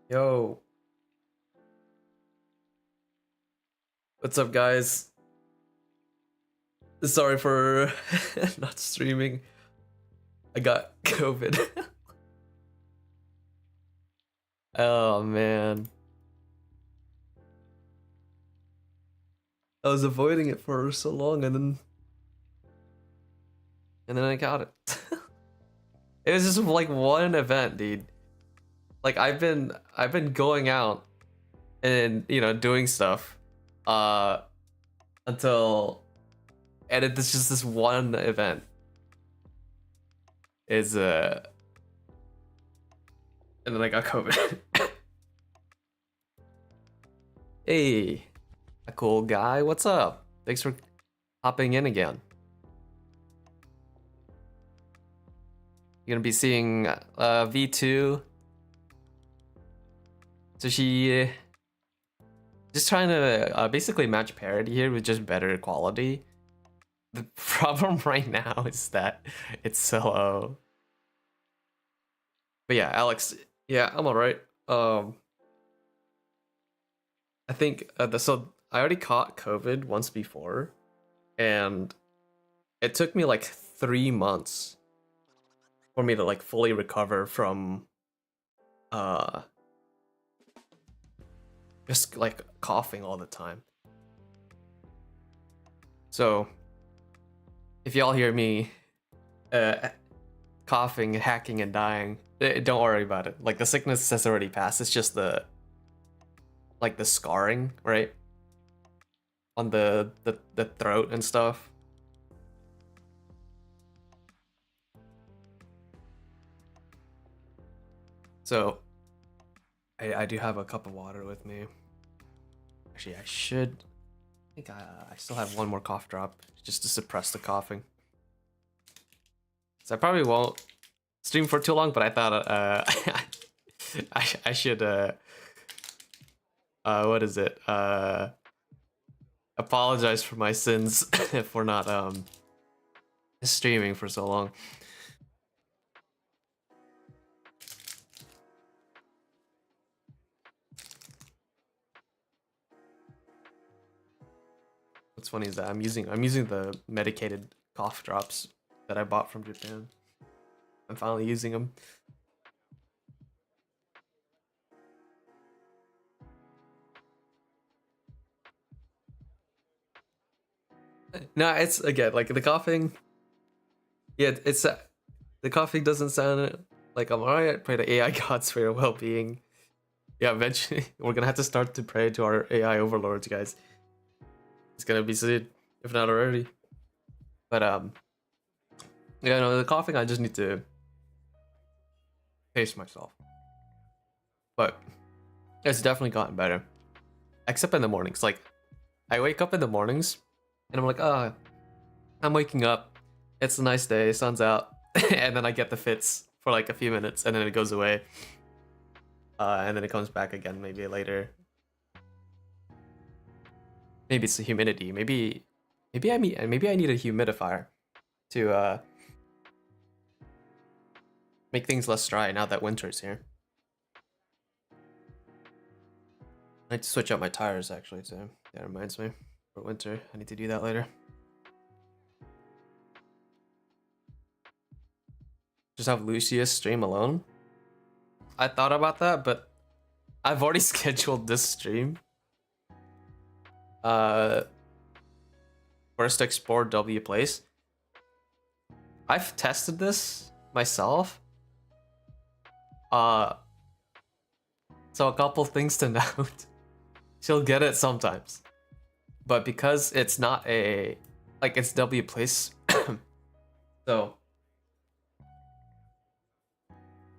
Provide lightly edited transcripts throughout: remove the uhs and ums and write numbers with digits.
Yo, what's up, guys? Sorry for not streaming. I got COVID. Oh man, I was avoiding it for so long, and then I got it. It was just like one event, dude. Like I've been going out and doing stuff, uh, until and it's just this one event is and then I got COVID. Hey, a cool guy, what's up? Thanks for hopping in again. You're gonna be seeing V2. So she just trying to basically match parity here with just better quality. The problem right now is that it's so low. But yeah, Alex, yeah, I'm alright. I think so I already caught COVID once before, and it took me like 3 months for me to like fully recover from just like coughing all the time. So if y'all hear me coughing, hacking, and dying, don't worry about it. Like the sickness has already passed. It's just the scarring, right? On the throat and stuff. So I do have a cup of water with me. Actually, I think I still have one more cough drop just to suppress the coughing. So I probably won't stream for too long, but I thought I should what is it? Apologize for my sins for not streaming for so long. What's funny is that I'm using the medicated cough drops that I bought from Japan. I'm finally using them. No, it's again like the coughing. Yeah, it's the coughing doesn't sound like I'm alright. Pray to AI gods for your well-being. Yeah, eventually we're gonna have to start to pray to our AI overlords, guys. It's gonna be soon, if not already. But yeah, no, the coughing I just need to pace myself. But it's definitely gotten better, except in the mornings. Like I wake up in the mornings and I'm like, oh, I'm waking up. It's a nice day, sun's out, and then I get the fits for like a few minutes, and then it goes away, and then it comes back again maybe later. Maybe it's the humidity. Maybe I need a humidifier to make things less dry now that winter's here. I need to switch out my tires actually too. That reminds me. For winter, I need to do that later. Just have Lucia stream alone? I thought about that, but I've already scheduled this stream. First explore Wplace. I've tested this myself. So a couple things to note. She'll get it sometimes, but because it's not a it's Wplace, so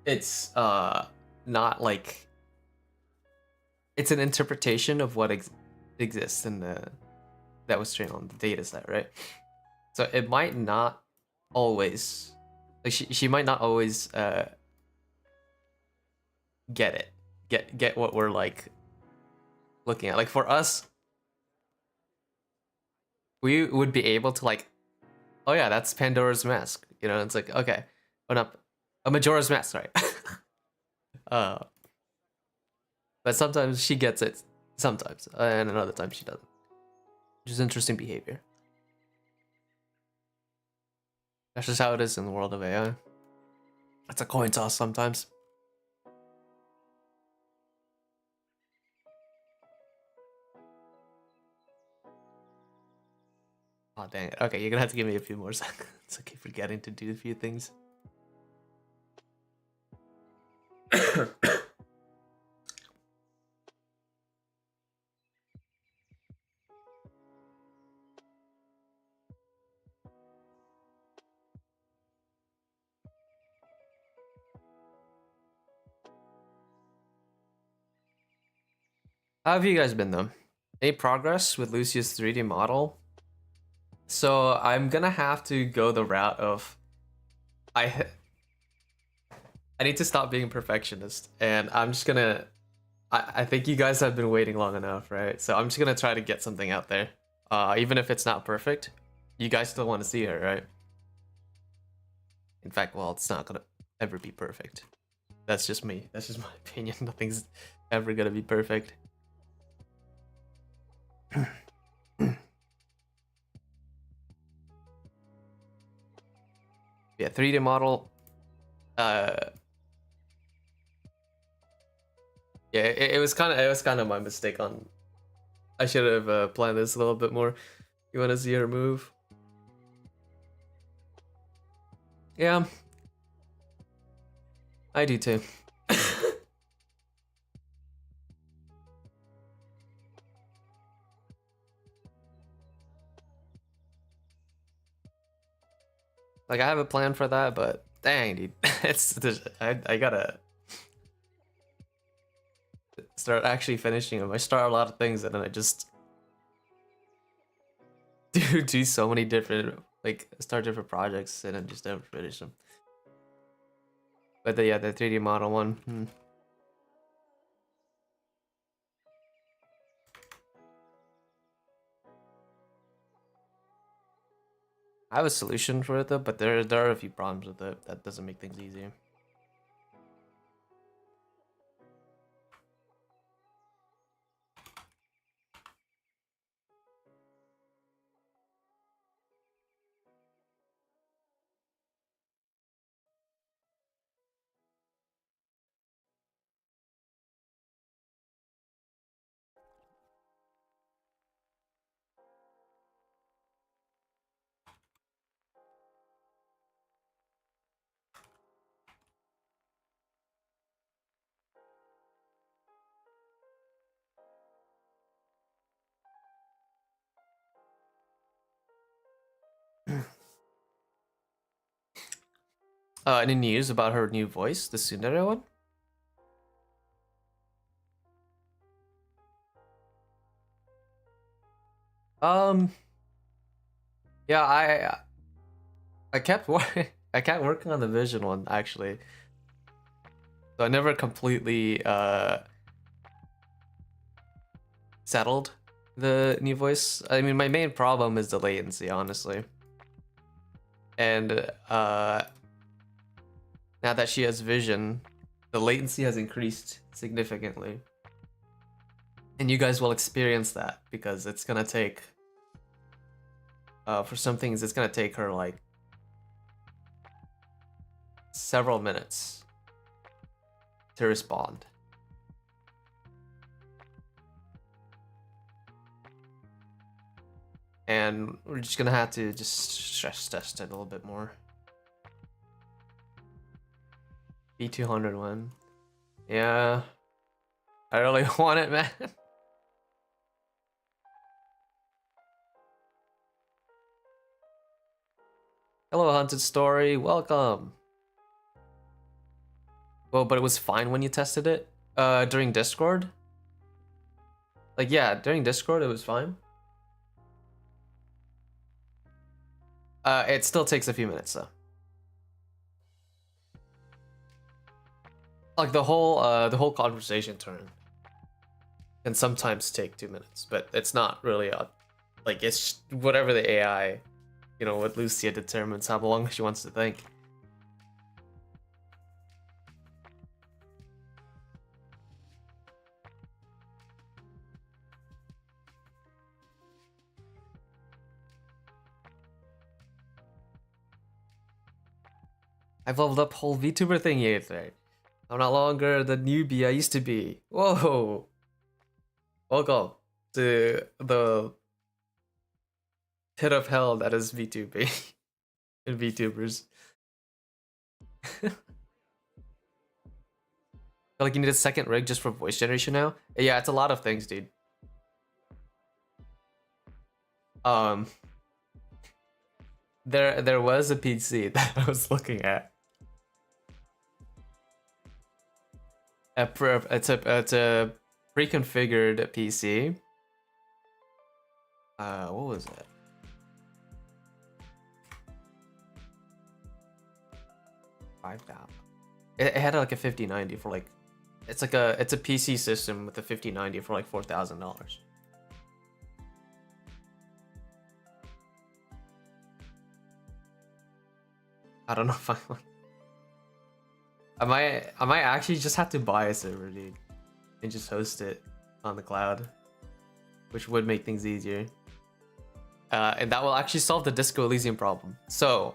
it's not like it's an interpretation of what exists in that was trained on the data set, right? So it might not always she might not always get what we're like looking at. Like for us, we would be able to like, oh yeah, that's Pandora's mask, it's like, okay, oh not a Majora's mask, right? But sometimes she gets it, sometimes, and another time she doesn't. Which is interesting behavior. That's just how it is in the world of AI. It's a coin toss sometimes. Oh dang it. Okay, you're gonna have to give me a few more seconds. I keep forgetting to do a few things. How have you guys been though? Any progress with Lucia's 3D model? So I'm gonna have to go the route of I need to stop being a perfectionist, and I'm just gonna I think you guys have been waiting long enough, right? So I'm just gonna try to get something out there. Even if it's not perfect, you guys still want to see her, right? In fact, well, it's not gonna ever be perfect. That's just me. That's just my opinion. Nothing's ever gonna be perfect. Yeah, 3D model. Yeah, it was kind of my mistake on. I should have planned this a little bit more. You want to see her move? Yeah, I do too. Like I have a plan for that, but dang, dude, I gotta start actually finishing them. I start a lot of things and then I just do so many different start different projects and then just never finish them. But yeah, the 3D model one. I have a solution for it though, but there are a few problems with it. That doesn't make things easier. Any news about her new voice, the Tsundere one? Yeah, I kept I kept working on the Vision one actually, so I never completely settled the new voice. I mean, my main problem is the latency, honestly, and now that she has Vision, the latency has increased significantly, and you guys will experience that because it's gonna take for some things it's gonna take her like several minutes to respond. And we're just gonna have to just stress test it a little bit more. B200 one. Yeah. I really want it, man. Hello, Hunted Story. Welcome. Well, but it was fine when you tested it? During Discord? Like, yeah, during Discord it was fine. It still takes a few minutes, though. Like, the whole conversation turn can sometimes take 2 minutes, but it's not really like, it's whatever the AI, you know, what Lucia determines how long she wants to think. I've leveled up whole VTuber thing here today. I'm no longer the newbie I used to be. Whoa! Welcome to the pit of hell that is VTubing and VTubers. Like you need a second rig just for voice generation now? Yeah, it's a lot of things, dude. There was a PC that I was looking at. It's a pre-configured PC. What was it? $5,000. It had like a 5090 for like, it's a PC system with a 5090 for like $4,000. I don't know if I might actually just have to buy a server, dude, and just host it on the cloud, which would make things easier. And that will actually solve the Disco Elysium problem. So,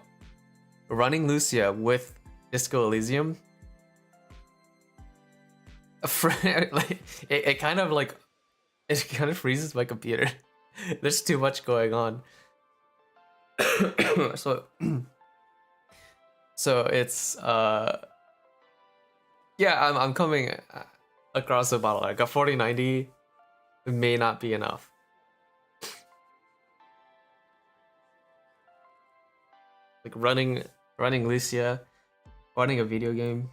running Lucia with Disco Elysium, like, it kind of freezes my computer. There's too much going on. So it's yeah, I'm coming across the bottle. Like a 4090 may not be enough. Like running Lucia, running a video game,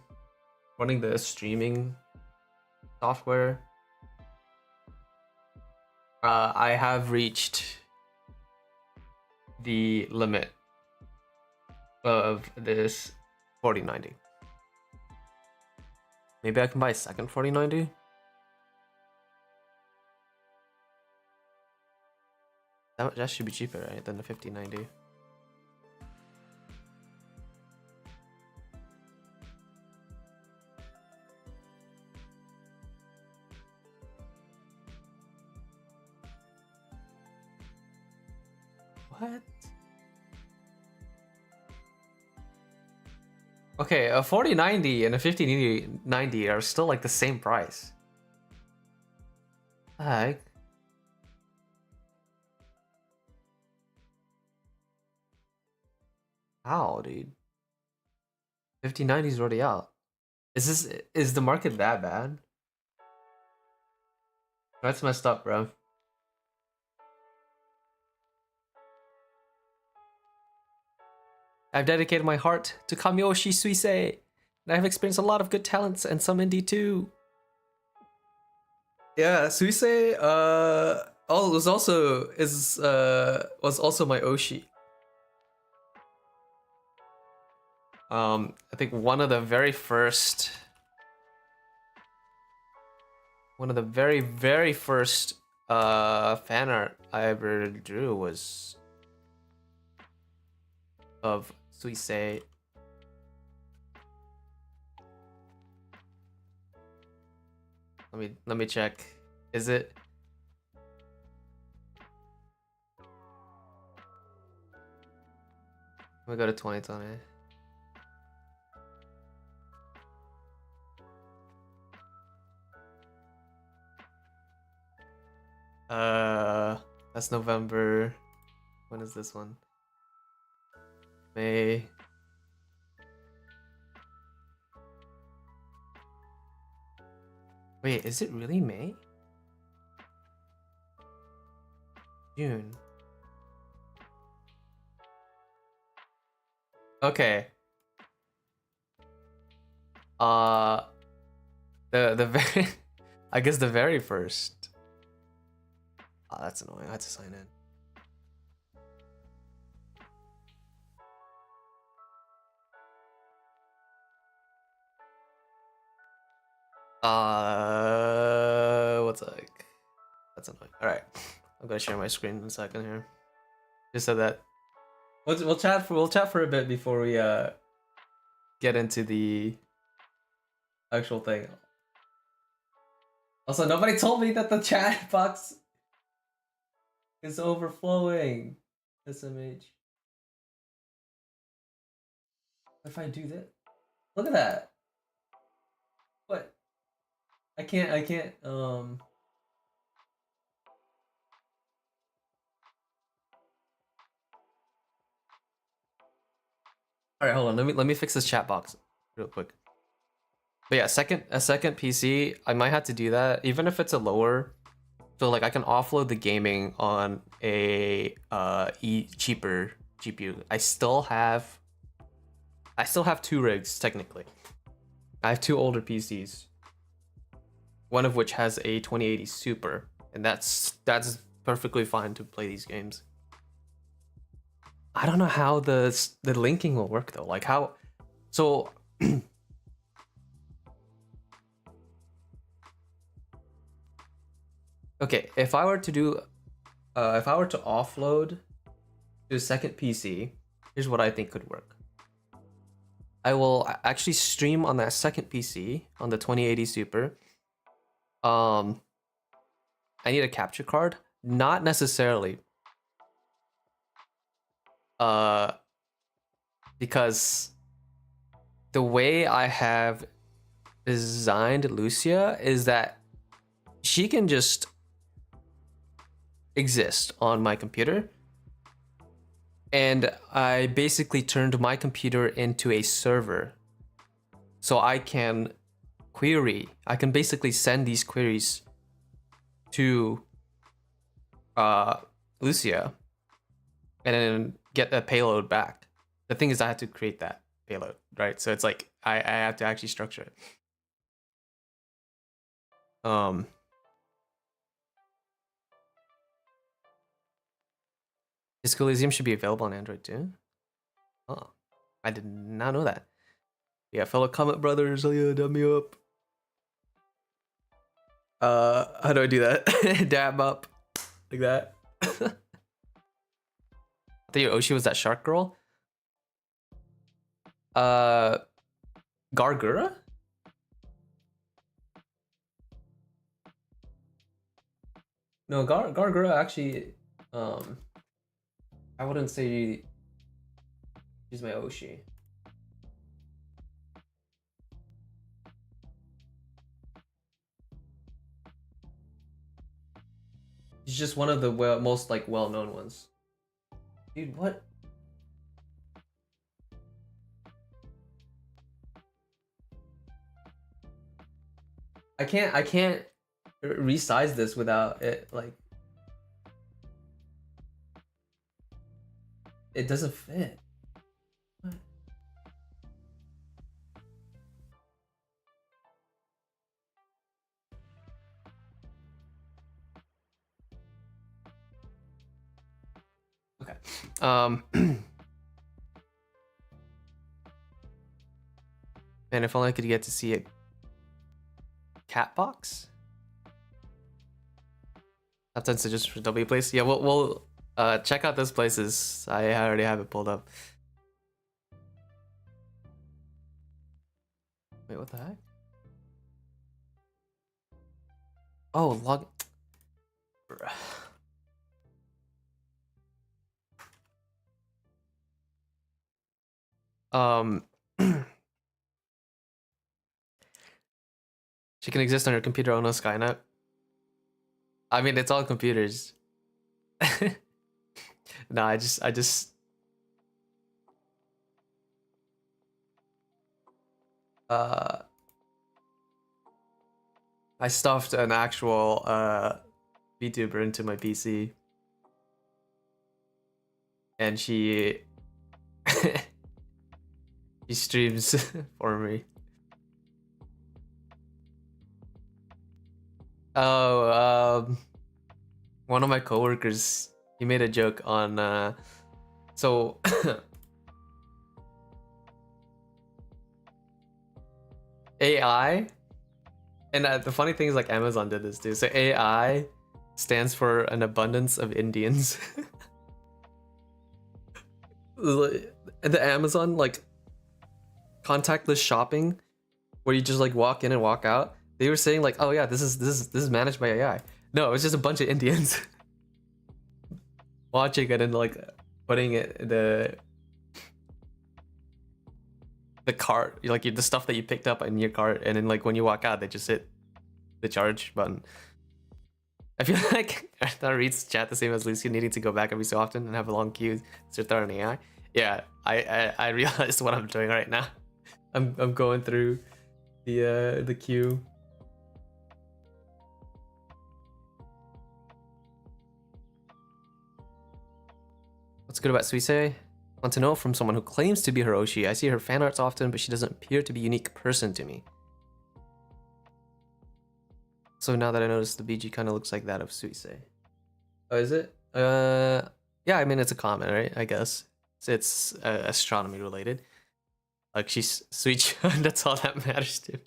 running the streaming software. I have reached the limit of this 4090. Maybe I can buy a second 4090. That should be cheaper, right, than the 5090. What? Okay, a 4090 and a 5090 are still like the same price. What the heck? How, dude? 5090 is already out. Is the market that bad? That's messed up, bro. I've dedicated my heart to Kamiyoshi Suisei, and I've experienced a lot of good talents and some indie too. Yeah, Suisei was also my Oshi. I think one of the very first fan art I ever drew was of Suisei. Let me check. Is it? Let me go to 2020. That's November. When is this one? May. Wait, is it really May? June. Okay. The very I guess the very first. Oh, that's annoying. I had to sign in. What's like? That's annoying. All right, I'm gonna share my screen in a second here. Just so that we'll chat for a bit before we get into the actual thing. Also, nobody told me that the chat box is overflowing. SMH. If I do that, look at that. What? I can't. All right, hold on. Let me fix this chat box real quick. But yeah, a second PC, I might have to do that, even if it's a lower. So like I can offload the gaming on a cheaper GPU. I still have 2 rigs technically. I have 2 older PCs. One of which has a 2080 Super, and that's perfectly fine to play these games. I don't know how the linking will work though. Like how, so okay, if I were to offload to a second PC, here's what I think could work. I will actually stream on that second PC on the 2080 Super. I need a capture card, not necessarily. Because the way I have designed Lucia is that she can just exist on my computer, and I basically turned my computer into a server, so I can basically send these queries to Lucia and then get a payload back. The thing is, I had to create that payload, right? So it's like I have to actually structure it. Disco Elysium should be available on Android too. Oh, I did not know that. Yeah, fellow Comet brothers, oh yeah, dab me up. How do I do that? Dab up, like that. I thought your Oshi was that shark girl. Gargura? No, Gargura actually, I wouldn't say she's my Oshi. She's just one of the most like well-known ones. Dude, what? I can't resize this without it, like it doesn't fit. What? Okay. Man, if only I could get to see a cat box. Sometimes suggestions for Wplace. Yeah, we'll check out those places. I already have it pulled up. Wait, what the heck? Oh, log. She can exist on your computer on no Skynet. I mean, it's all computers. No, I stuffed an actual VTuber into my PC, and she she streams for me. Oh, one of my coworkers, he made a joke on so AI, and the funny thing is like Amazon did this too. So AI stands for an abundance of Indians. The Amazon like contactless shopping, where you just like walk in and walk out. They were saying like, oh yeah, this is managed by AI. No, it's just a bunch of Indians watching it and like putting it the cart, like the stuff that you picked up in your cart, and then like when you walk out, they just hit the charge button. I feel like Erthar reads chat the same as Lucia, needing to go back every so often and have a long queue to Erthar and AI. Yeah, I realized what I'm doing right now. I'm going through the queue. What's good about Suisei? Want to know from someone who claims to be her Oshi. I see her fan arts often, but she doesn't appear to be a unique person to me. So now that I noticed, the BG kind of looks like that of Suisei. Oh, is it? Yeah, I mean, it's a comment, right? I guess. It's astronomy related. Like, she's sweet. That's all that matters to me.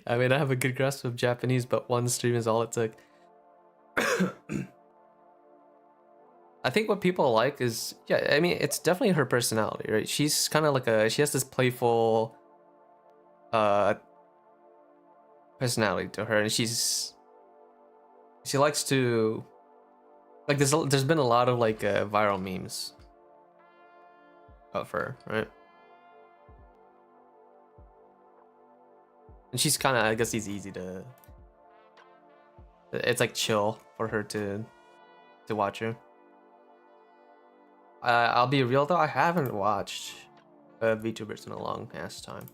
I mean, I have a good grasp of Japanese, but one stream is all it took. I think what people like is, yeah, I mean, it's definitely her personality, right? She's kind of like she has this playful personality to her, and she likes to, like, there's been a lot of like viral memes of her, right? And she's kind of, I guess he's easy to, it's like chill for her to watch her. I'll be real though, I haven't watched VTubers in a long ass time.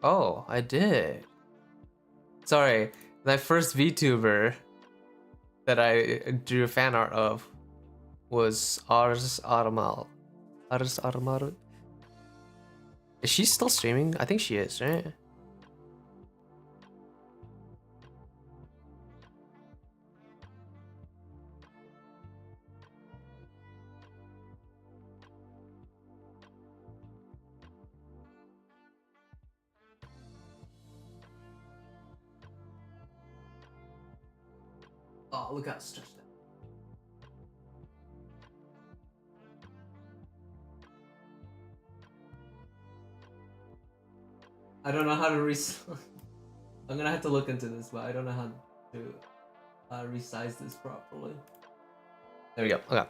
Oh, I did. Sorry, my first VTuber that I drew fan art of was Ars Armal. Ars Armal. Is she still streaming? I think she is, right? Oh, look how stretched out. I don't know how to I'm gonna have to look into this, but I don't know how to resize this properly. There we go. Okay.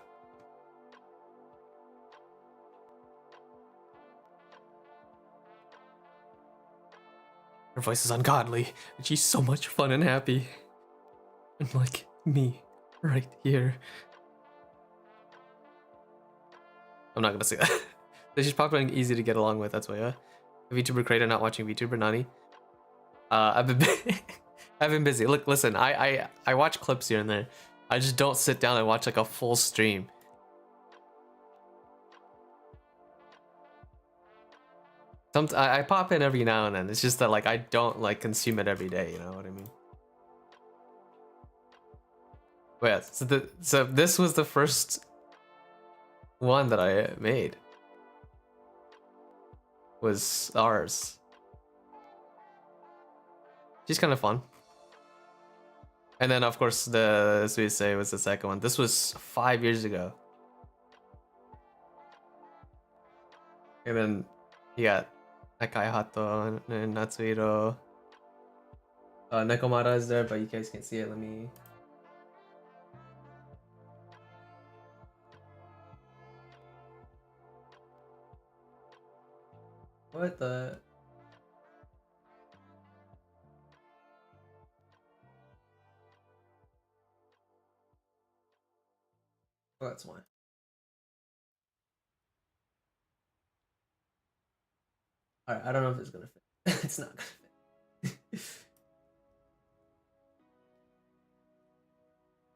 Her voice is ungodly, and she's so much fun and happy. And like me, right here. I'm not gonna say that. She's popular and easy to get along with, that's why, yeah. A VTuber creator not watching VTuber, Nani. I've been busy. Look, listen, I watch clips here and there. I just don't sit down and watch like a full stream. I pop in every now and then. It's just that like I don't like consume it every day, you know what I mean? But yeah, so this was the first one that I made. Was ours. She's kind of fun. And then of course the Suisei was the second one. This was 5 years ago. And then you got Nakai Hato and Natsuhiro. Nekomara is there, but you guys can't see it. Let me. What the? Oh, that's why. Alright, I don't know if it's gonna fit. It's not gonna fit.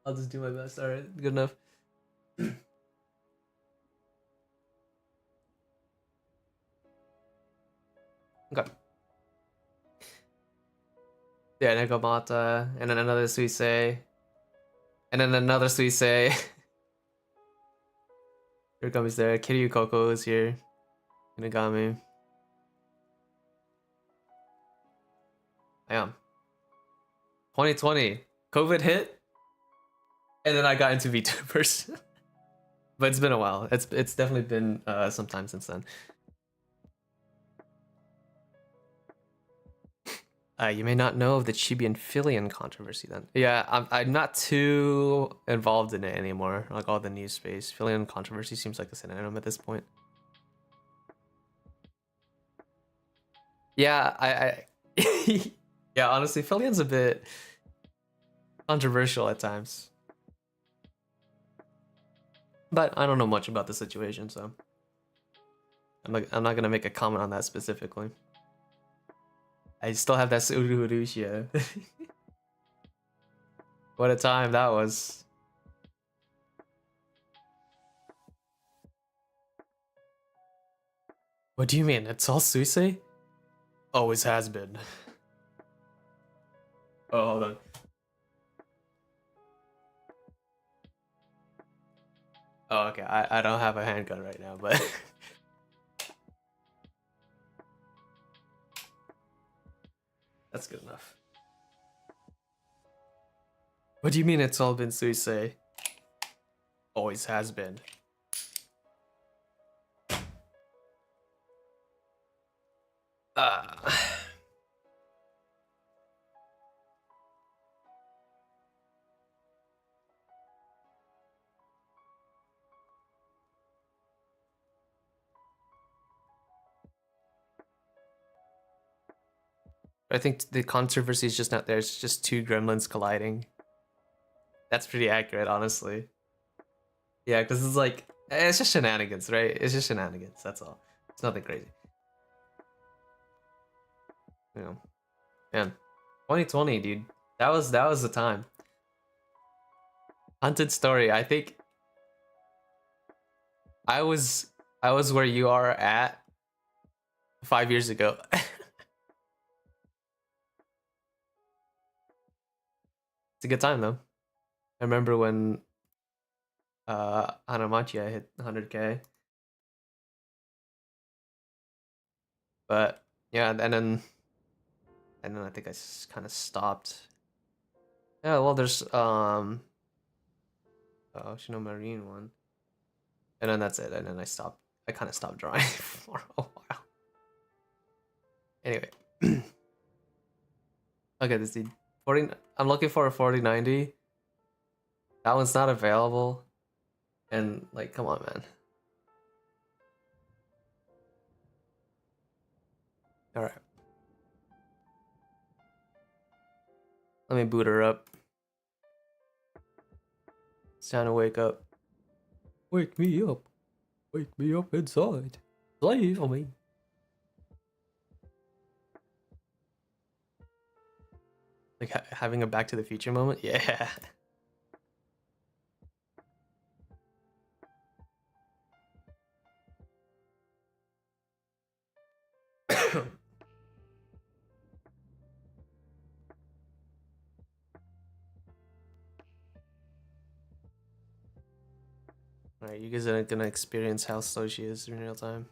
I'll just do my best. Alright, good enough. Okay. Yeah, Nekomata, and then another Suisei. And then another Suisei. Here comes there. Kiryu Koko is here. Inagami. I am. 2020. COVID hit. And then I got into VTubers. But it's been a while. It's definitely been some time since then. You may not know of the Chibi and Filion controversy then. Yeah, I'm not too involved in it anymore, like all the news space. Filion controversy seems like a synonym at this point. Yeah, I yeah, honestly, Filion's a bit controversial at times. But I don't know much about the situation, so I'm not gonna make a comment on that specifically. I still have that Sururushia. What a time that was. What do you mean? It's all Suisei? Always has been. Oh, hold on. Oh, okay. I don't have a handgun right now, but that's good enough. What do you mean it's all been Suisei? Always has been. Uh, I think the controversy is just not there. It's just two gremlins colliding. That's pretty accurate, honestly. Yeah, because it's like, it's just shenanigans, right? It's just shenanigans. That's all. It's nothing crazy. You know, man, 2020, dude. That was the time. Hunted story. I think I was I was where you are at 5 years ago. It's a good time though. I remember when Hanamachi hit 100K. But yeah, and then I think I kind of stopped. Yeah, well there's Shino Marine one. And then that's it. And then I kind of stopped drawing for a while. Anyway. Okay, this dude. 40 I'm looking for a 4090. That one's not available. And like, come on, man. All right. Let me boot her up. It's time to wake up. Wake me up. Wake me up inside. Play for me. Like having a Back to the Future moment? Yeah. Alright, you guys are gonna experience how slow she is in real time.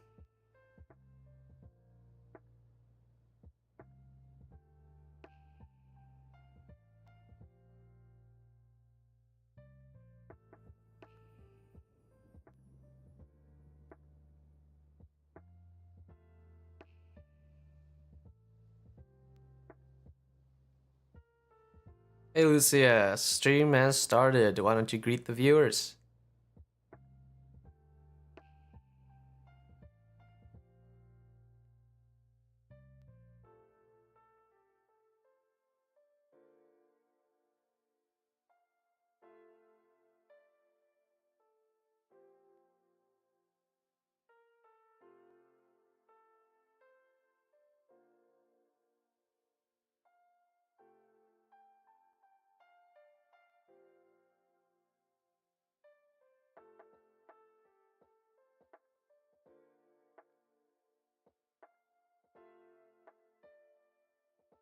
Hey Lucia, stream has started. Why don't you greet the viewers?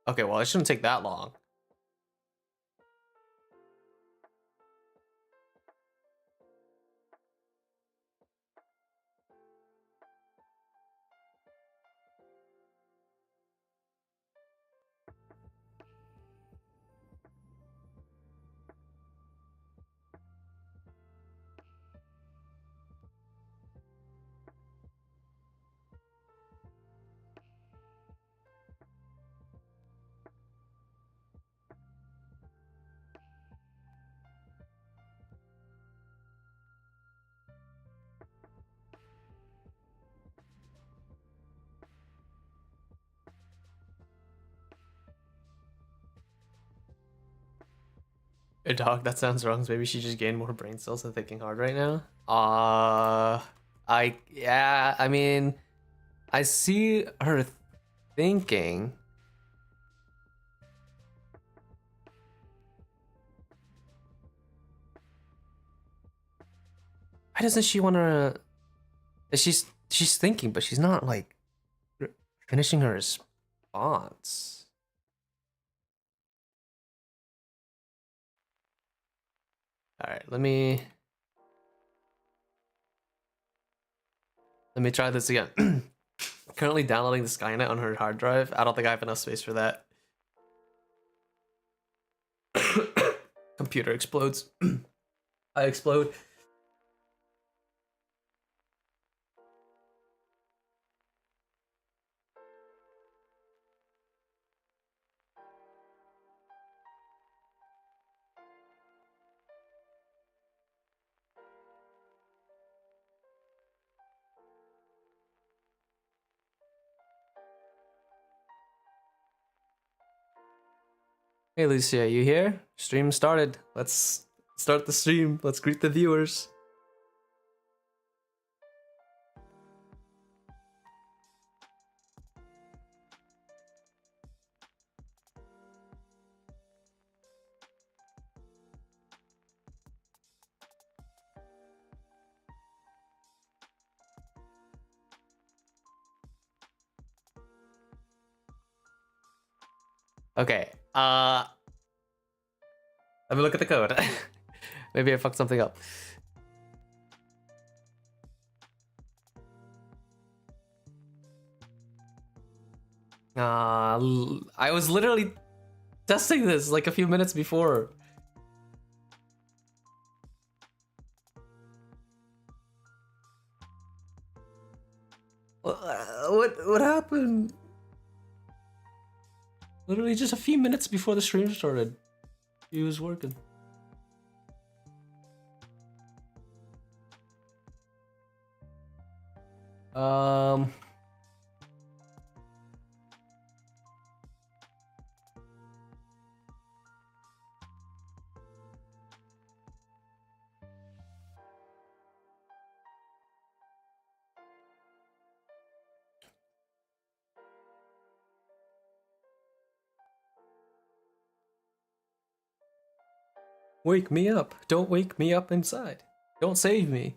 Okay, well, it shouldn't take that long. A dog, that sounds wrong. So maybe she just gained more brain cells and thinking hard right now. I mean, I see her thinking. Why doesn't she want to? She's thinking, but she's not like finishing her response. All right, let me try this again. Currently downloading the Skynet on her hard drive. I don't think I have enough space for that. Computer explodes. I explode. Hey Lucia, you here? Stream started. Let's start the stream. Let's greet the viewers. Okay. Let me look at the code. Maybe I fucked something up. I was literally testing this like a few minutes before. What happened? Literally just a few minutes before the stream started, he was working. Wake me up. Don't wake me up inside. Don't save me.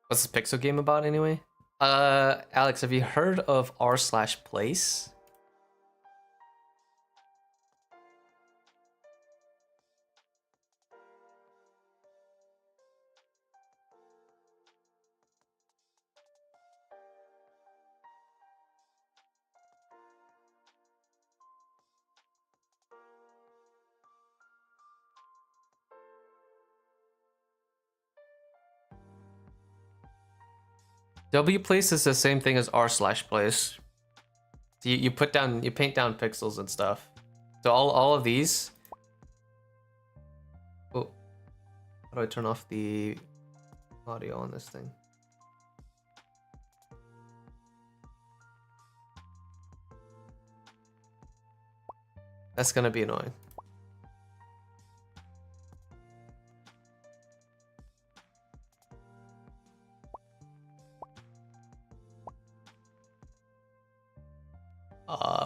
What's this pixel game about anyway? Alex, have you heard of r/place? Wplace is the same thing as r/place. So you paint down pixels and stuff. So all of these. Oh, how do I turn off the audio on this thing? That's gonna be annoying.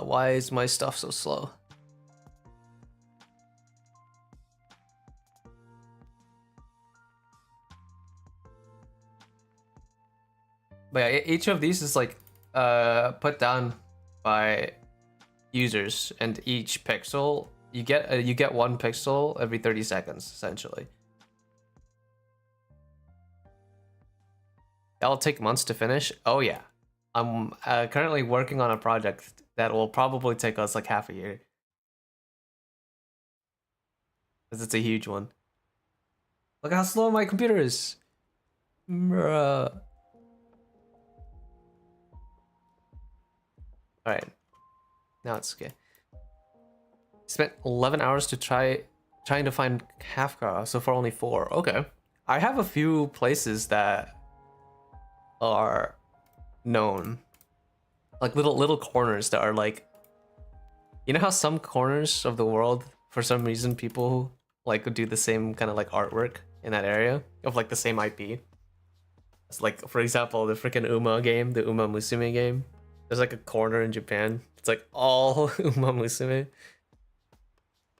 Why is my stuff so slow? But yeah, each of these is like put down by users, and each pixel you get one pixel every 30 seconds essentially. That'll take months to finish. Oh yeah, I'm currently working on a project that will probably take us like half a year, because it's a huge one. Look how slow my computer is. Bruh. All right, now it's okay. Spent 11 hours trying to find Kafka, so far only 4. Okay, I have a few places that are known, like little corners that are like, You know how some corners of the world, for some reason, people like do the same kind of like artwork in that area of like the same IP. It's like, for example, the freaking Uma game, the Uma Musume game. There's like a corner in Japan. It's like all Uma Musume.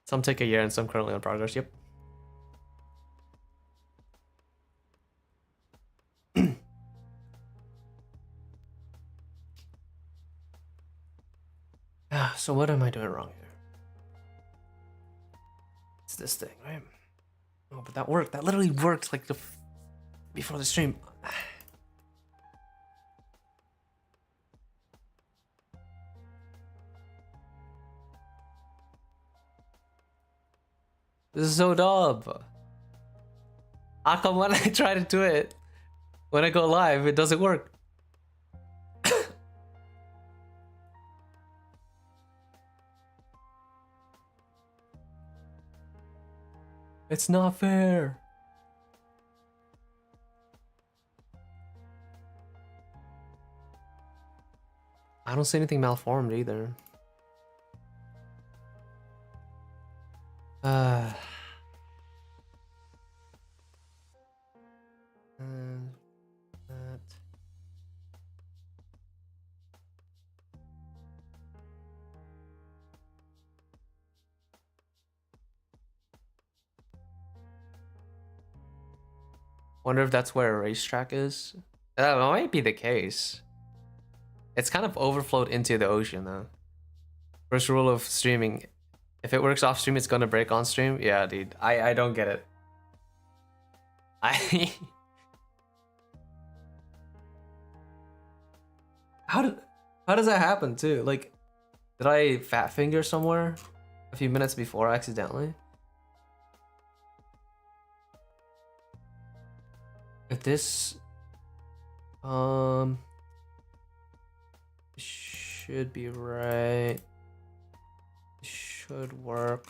Some take a year and some currently on progress. Yep. So what am I doing wrong here? It's this thing, right? Oh, but that worked. That literally worked like before the stream. This is so dumb. How come when I try to do it, when I go live, it doesn't work? It's not fair. I don't see anything malformed either. And that. Wonder if that's where a racetrack is. That might be the case. It's kind of overflowed into the ocean though. First rule of streaming: if it works off stream, it's gonna break on stream. Yeah, dude. I don't get it. I how does that happen too? Like, did I fat finger somewhere a few minutes before accidentally? If this should be right. Should work.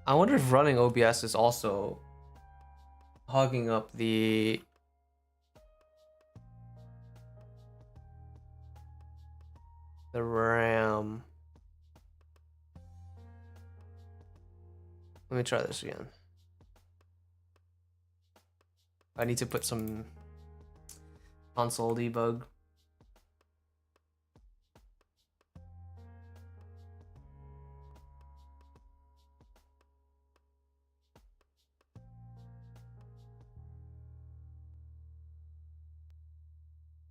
I wonder if running OBS is also hogging up the RAM. Let me try this again. I need to put some console debug.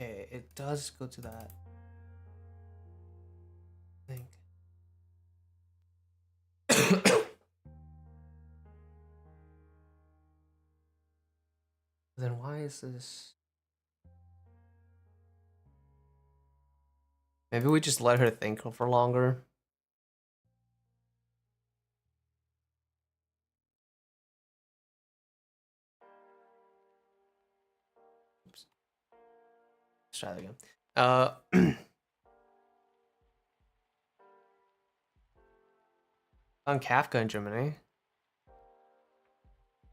Okay, it does go to that. I think. Then why is this? Maybe we just let her think for longer. Oops. Let's try that again. On Kafka in Germany.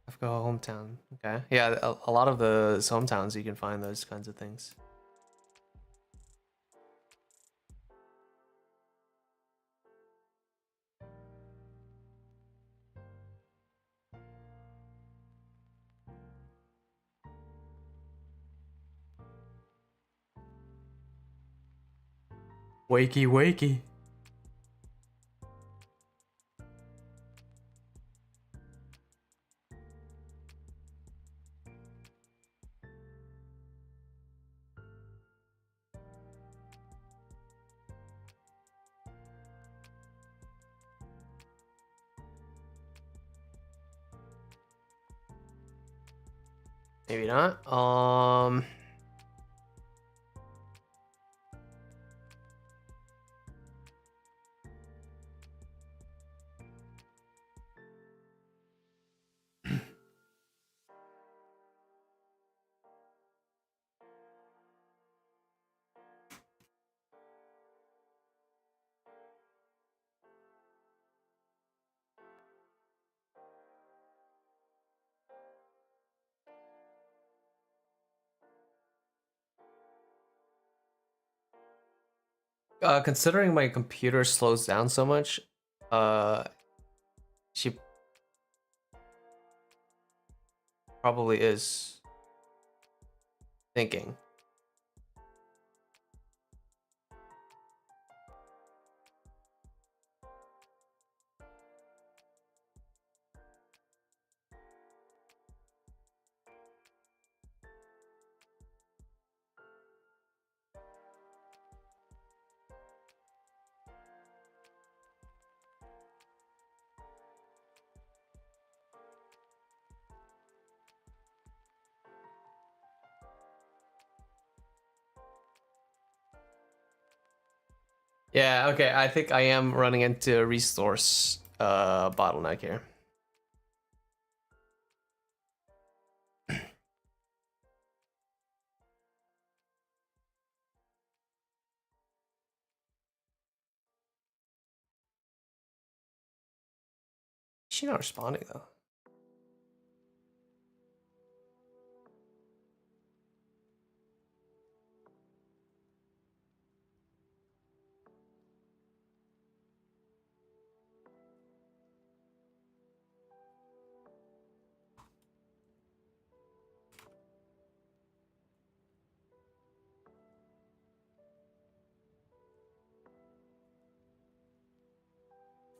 Kafka hometown. Okay. Yeah, a lot of the hometowns you can find those kinds of things. Wakey wakey. Maybe not. Considering my computer slows down so much, she probably is thinking. Yeah, okay, I think I am running into a resource bottleneck here. She's not responding though.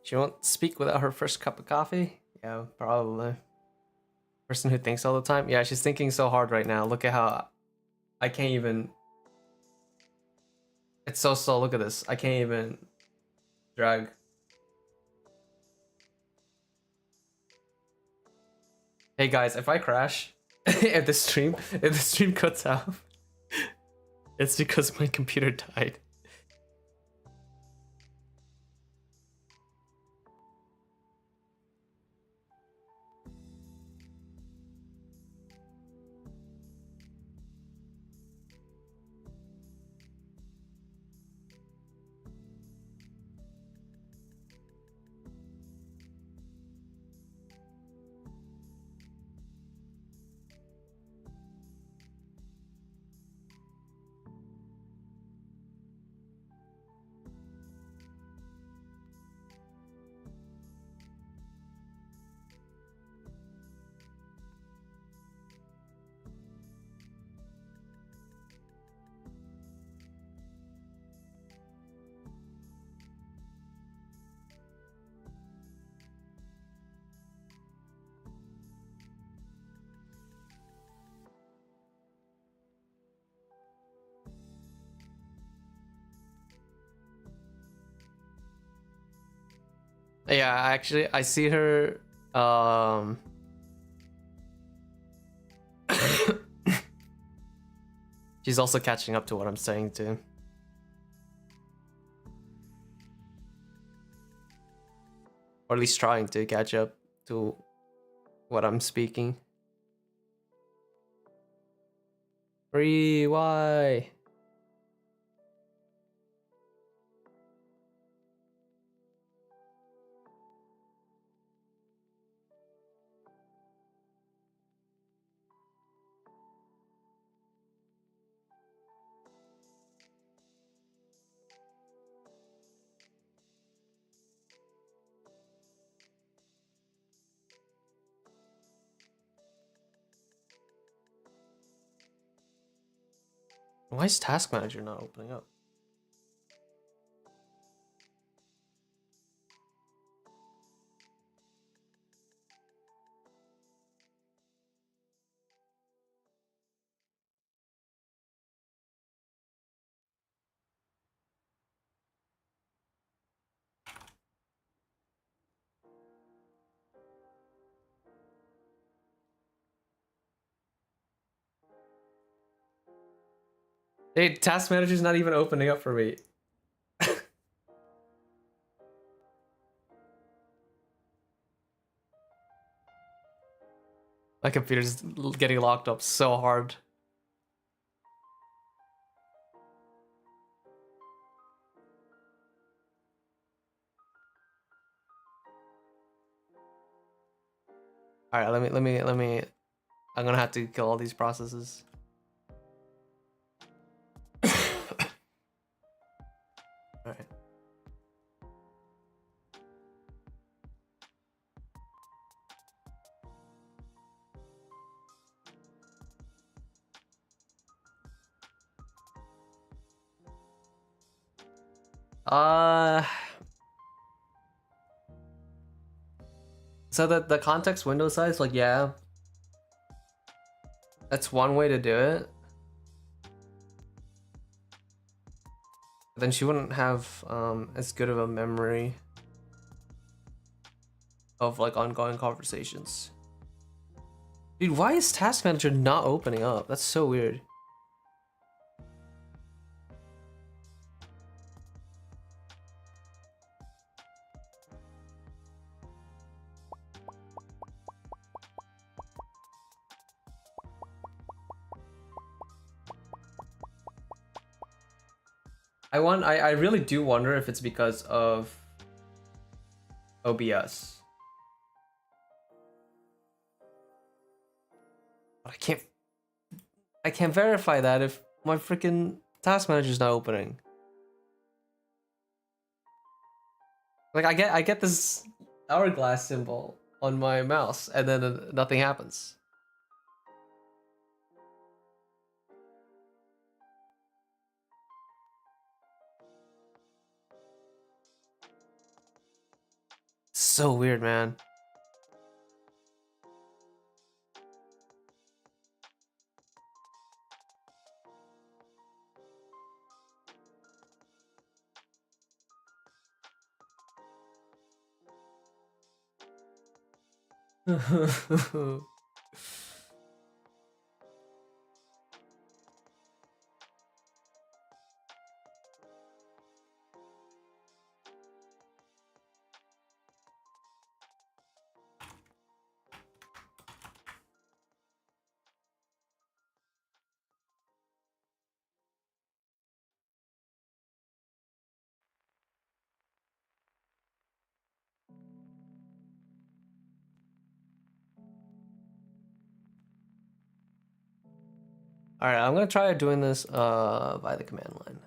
She won't speak without her first cup of coffee? Yeah, probably. Person who thinks all the time? Yeah, she's thinking so hard right now. Look at how I can't even. It's so slow. Look at this. I can't even drag. Hey guys, if I crash if the stream cuts out, it's because my computer died. Yeah, actually, I see her. She's also catching up to what I'm saying too. Or at least trying to catch up to what I'm speaking. Free, why? Why is Task Manager not opening up? Hey, Task Manager's not even opening up for me. My computer's getting locked up so hard. All right, let me. I'm gonna have to kill all these processes. So the context window size, like, yeah, that's one way to do it. But then she wouldn't have as good of a memory of like ongoing conversations. Dude, why is Task Manager not opening up? That's so weird. I really do wonder if it's because of OBS. But I can't verify that if my freaking Task Manager's not opening. Like I get this hourglass symbol on my mouse and then nothing happens. So weird, man. All right, I'm gonna try doing this by the command line.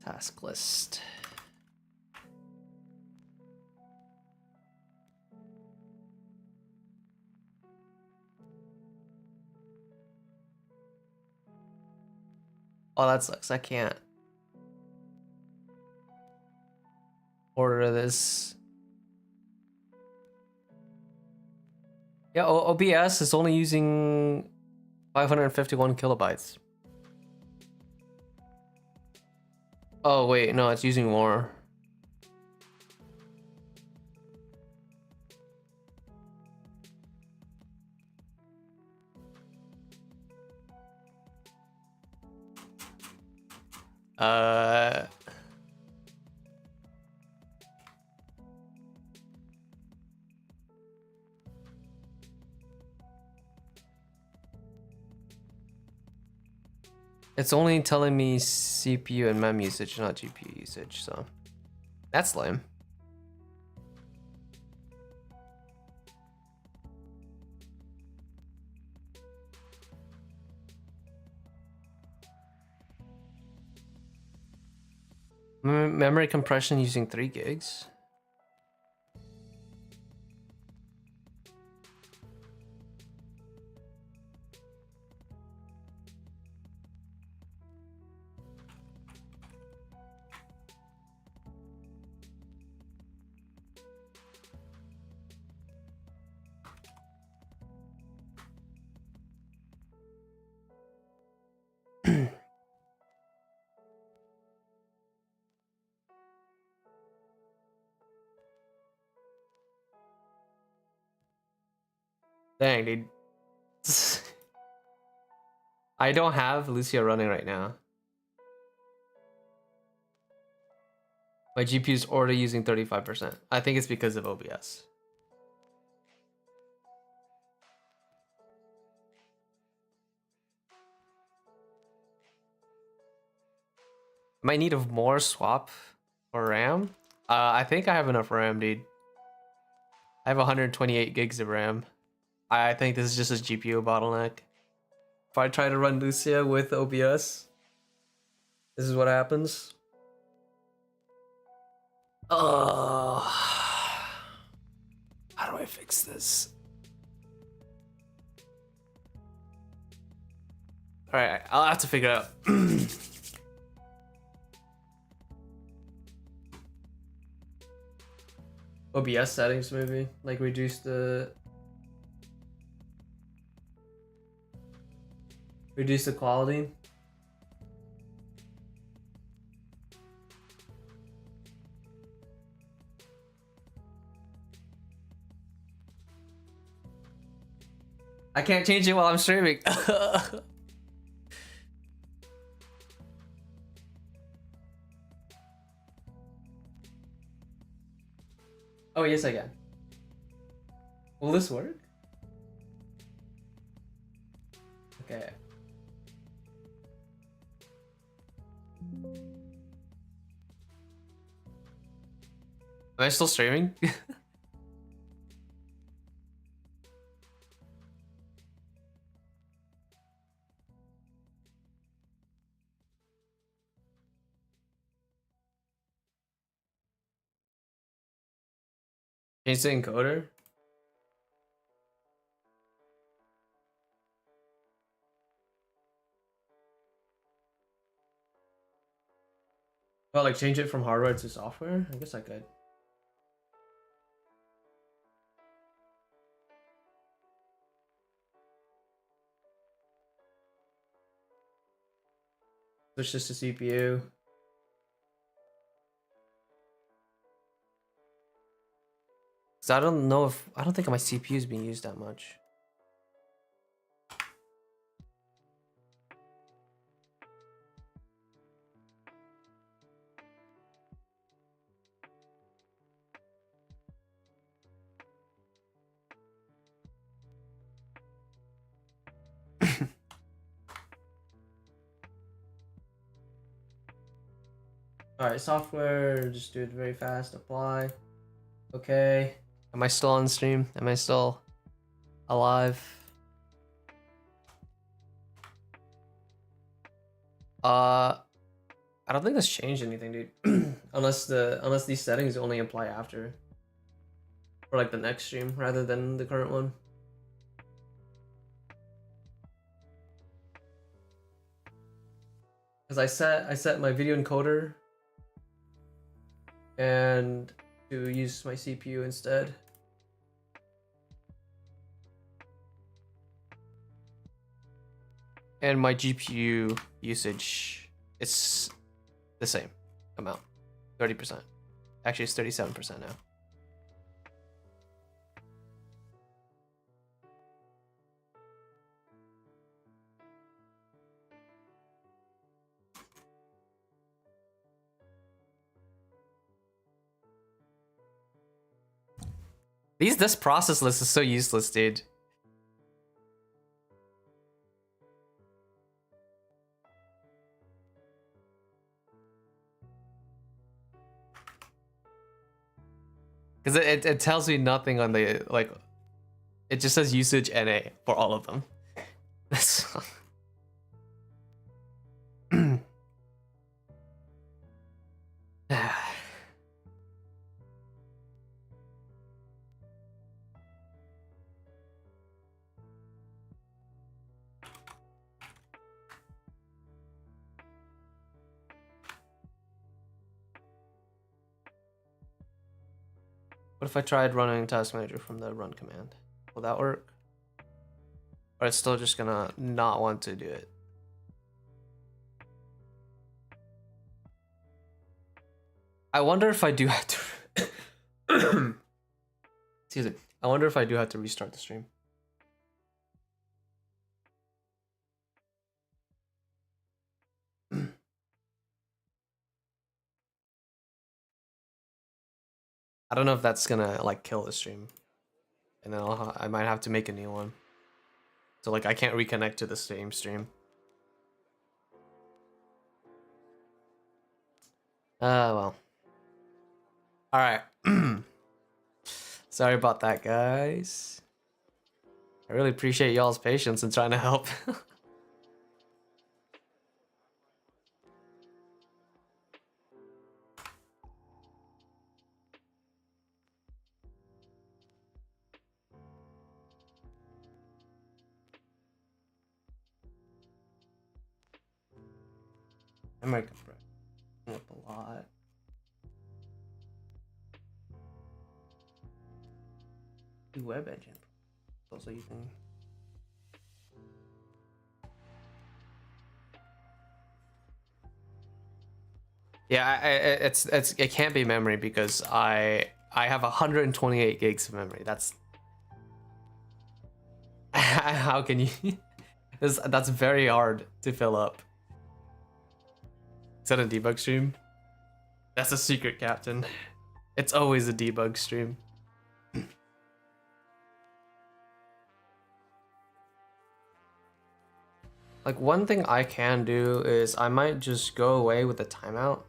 Task list. Oh, that sucks. I can't order this. Yeah, OBS is only using 551 kilobytes. Oh wait, no, it's using more. It's only telling me CPU and mem usage, not GPU usage, so that's lame. Memory compression using 3 gigs. Dang, dude. I don't have Lucia running right now. My GPU is already using 35%. I think it's because of OBS. Might need a more swap for RAM. I think I have enough RAM, dude. I have 128 gigs of RAM. I think this is just a GPU bottleneck. If I try to run Lucia with OBS, this is what happens. Oh. How do I fix this? All right, I'll have to figure it out. OBS settings, maybe like reduce the quality. I can't change it while I'm streaming. Oh, yes, I can. Will this work? Okay. Am I still streaming? Change the encoder? Well, like change it from hardware to software? I guess I could. Switch this to CPU. So I don't know if, I don't think my CPU is being used that much. All right, software, just do it very fast, apply. Okay. Am I still on stream? Am I still alive? I don't think this changed anything, dude. unless these settings only apply after. For like the next stream rather than the current one. Because I set my video encoder and to use my CPU instead. And my GPU usage, it's the same amount, 30%. Actually, it's 37% now. This process list is so useless, dude. Because it tells me nothing on the, like, it just says usage NA for all of them. That's What if I tried running task manager from the run command? Will that work? Or it's still just gonna not want to do it? I wonder if I do have to excuse me. I wonder if I do have to restart the stream. I don't know if that's gonna like kill the stream, and then I might have to make a new one. So like I can't reconnect to the same stream. Well. All right. Sorry about that, guys. I really appreciate y'all's patience in trying to help. Memory compression up a lot. The web engine also using. Yeah, it can't be memory because I have 128 gigs of memory. That's how can you? That's very hard to fill up. Is that a debug stream? That's a secret, Captain. It's always a debug stream. Like, one thing I can do is I might just go away with a timeout.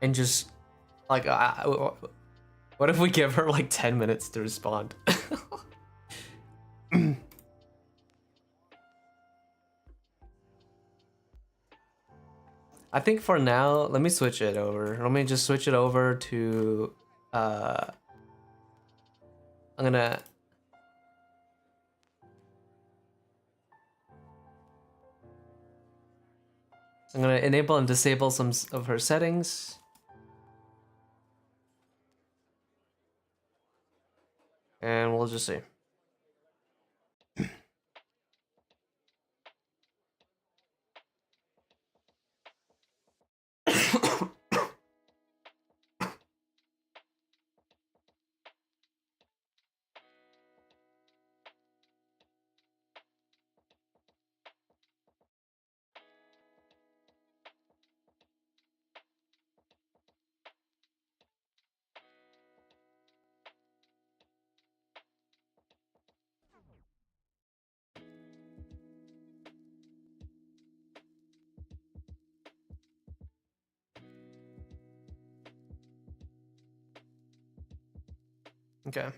And just, like, what if we give her like 10 minutes to respond? I think for now, let me switch it over. Let me just switch it over to, I'm gonna enable and disable some of her settings. And we'll just see. Okay.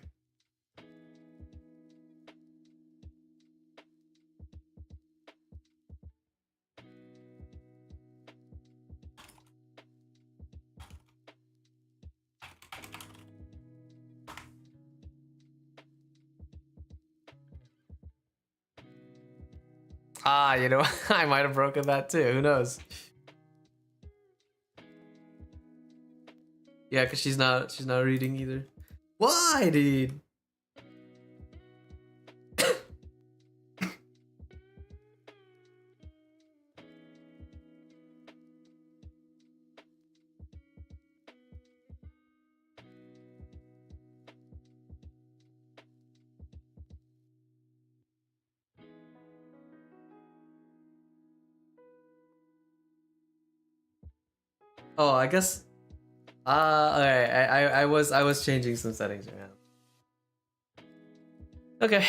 Ah, you know, I might have broken that too. Who knows? Yeah, because she's not reading either. Why, dude? Oh, I guess. Alright. I was changing some settings right now. Okay.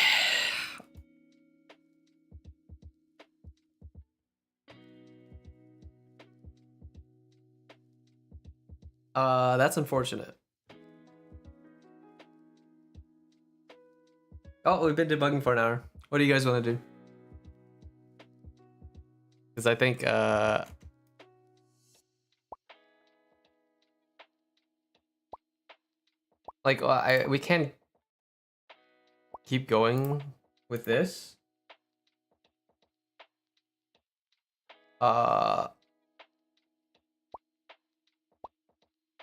That's unfortunate. Oh, we've been debugging for an hour. What do you guys want to do? Because I think like we can't keep going with this. I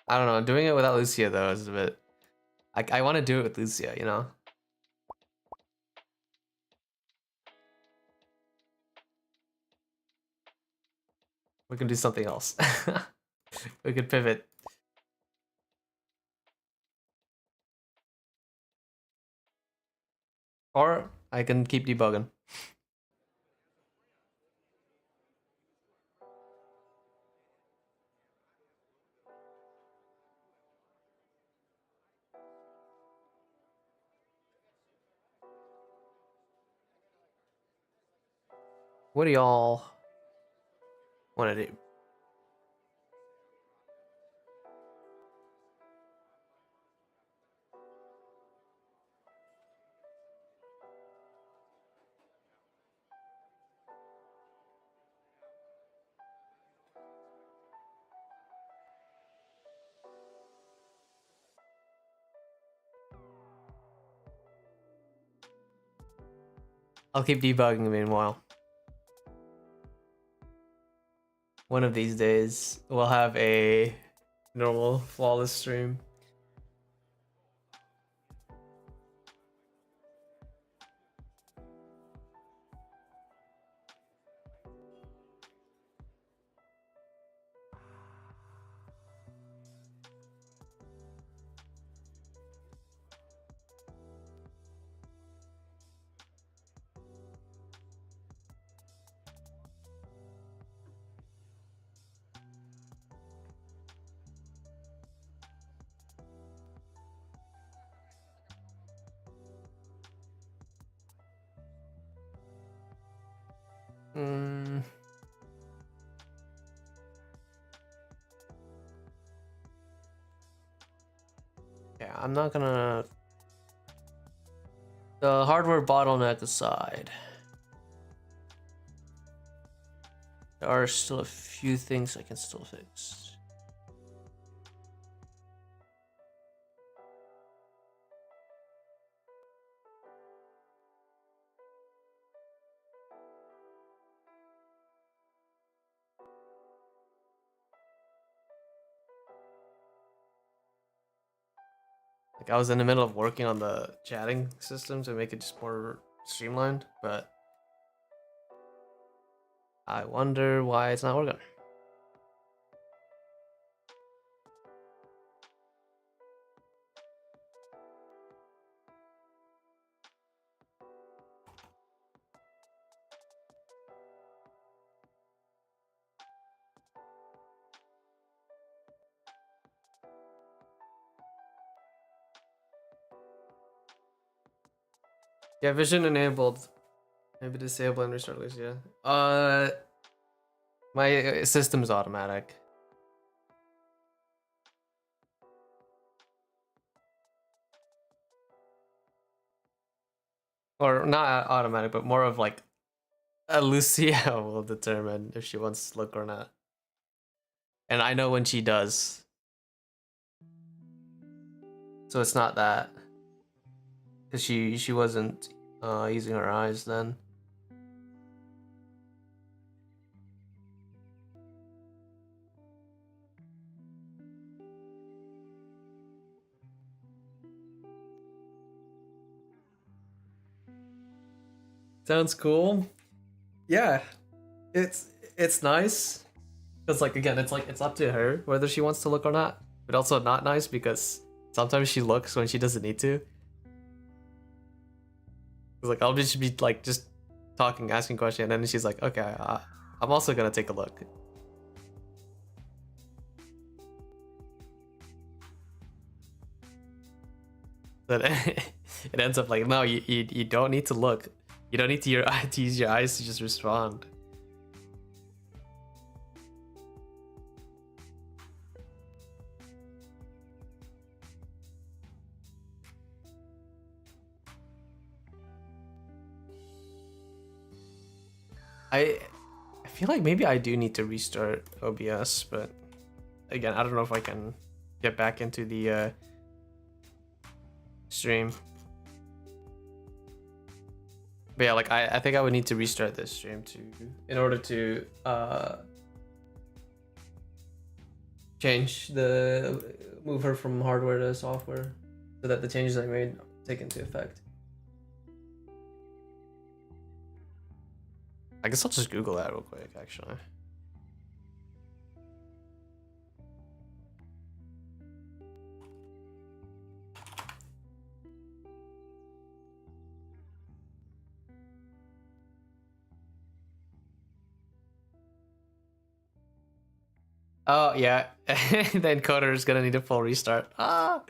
don't know. Doing it without Lucia though is a bit. I want to do it with Lucia, you know. We can do something else. We could pivot. Or I can keep debugging. What do y'all want to do? I'll keep debugging meanwhile. One of these days, we'll have a normal, flawless stream. Yeah, I'm not gonna... The hardware bottleneck aside, there are still a few things I can still fix. Like, I was in the middle of working on the chatting system to make it just more streamlined, but I wonder why it's not working. Yeah, vision enabled. Maybe disable and restart Lucia. My system is automatic. Or not automatic, but more of like Lucia will determine if she wants to look or not. And I know when she does. So it's not that. Because she wasn't using her eyes then. Sounds cool. Yeah, it's nice because, like, again, it's like it's up to her whether she wants to look or not, but also not nice because sometimes she looks when she doesn't need to. 'Cause, like, I'll just be like just talking, asking questions, and then she's like, okay, I'm also gonna take a look. Then it ends up like, no, you don't need to look. You don't need to use your eyes to just respond. I feel like maybe I do need to restart OBS, but again, I don't know if I can get back into the stream. But yeah, like I think I would need to restart this stream in order to move her from hardware to software so that the changes I made take into effect. I guess I'll just Google that real quick, actually. Oh, yeah. The encoder is gonna need a full restart. Ah!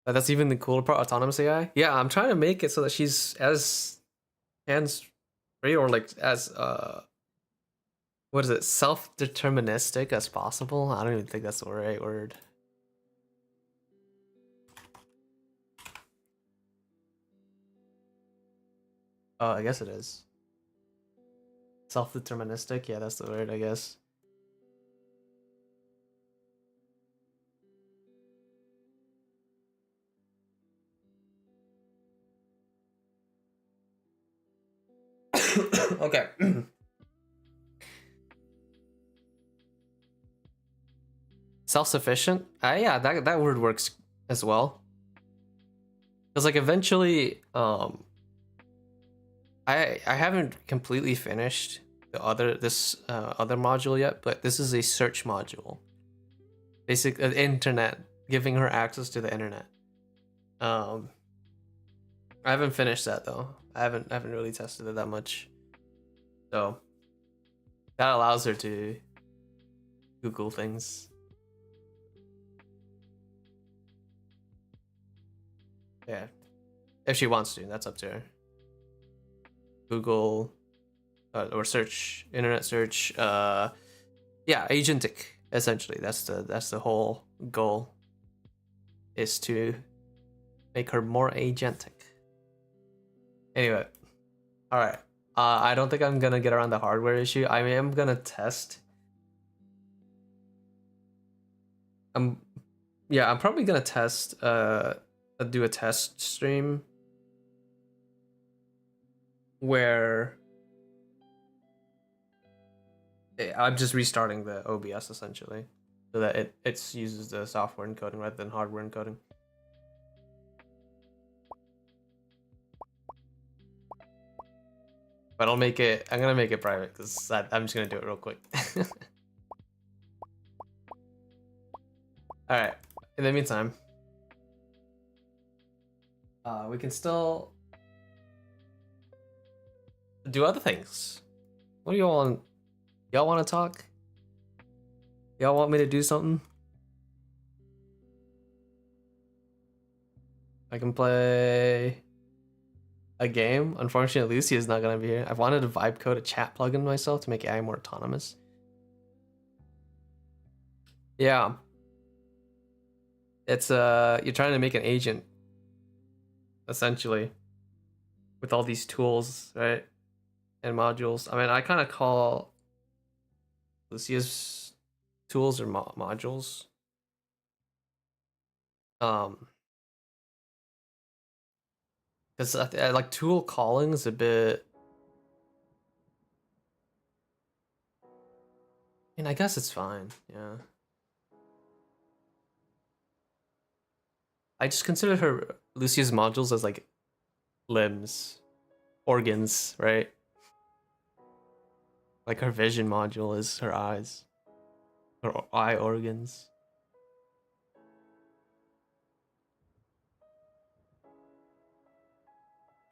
But that's even the cooler part, autonomous AI. Yeah, I'm trying to make it so that she's as hands-free or like as what is it, self-deterministic as possible. I don't even think that's the right word. Oh, I guess it is. Self-deterministic, yeah, that's the word, I guess. Okay. Self-sufficient? Yeah, that word works as well. Because like eventually, I haven't completely finished this other module yet, but this is a search module. Basic internet, giving her access to the internet. I haven't finished that though. I haven't really tested it that much. So that allows her to Google things. Yeah. If she wants to, that's up to her. Google or search, internet search. Yeah, agentic. Essentially, that's the whole goal. Is to make her more agentic. Anyway, all right. I don't think I'm gonna get around the hardware issue. I am gonna test. Yeah, I'm probably gonna test. Do a test stream where I'm just restarting the OBS essentially, so that it uses the software encoding rather than hardware encoding. But I'm gonna make it private because I'm just gonna do it real quick. All right. In the meantime, we can still do other things. What do y'all want? Y'all want to talk? Y'all want me to do something? I can play a game. Unfortunately, Lucy is not gonna be here. I wanted to vibe code a chat plugin myself to make AI more autonomous. Yeah. It's you're trying to make an agent essentially with all these tools, right? And modules. I mean, I kind of call Lucia's tools or modules. Because like tool calling is a bit. I mean, I guess it's fine. Yeah. I just consider her Lucia's modules as like limbs, organs, right? Like her vision module is her eyes, her eye organs.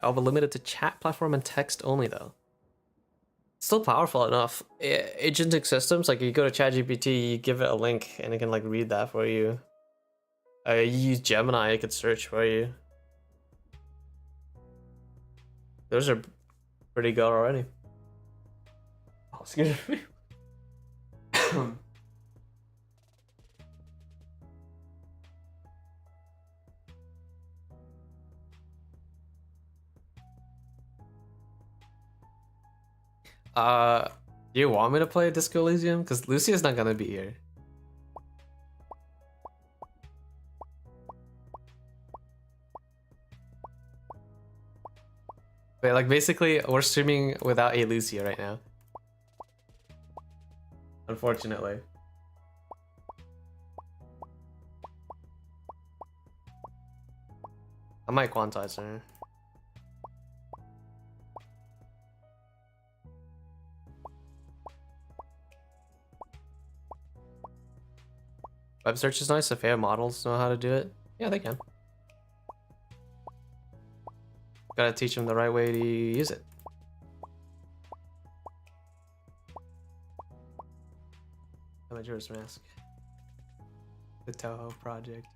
Oh, but limited to chat platform and text only though. Still powerful enough. Agentic systems, like you go to ChatGPT, you give it a link, and it can like read that for you. You use Gemini, it could search for you. Those are pretty good already. Oh, excuse me. Do you want me to play Disco Elysium? Because Lucia's not gonna be here. Wait, like basically, we're streaming without a Lucia right now. Unfortunately. I might quantize her. Web search is nice if AI models know how to do it. Yeah, they can. Gotta teach them the right way to use it. Majora's Mask. The Toho project.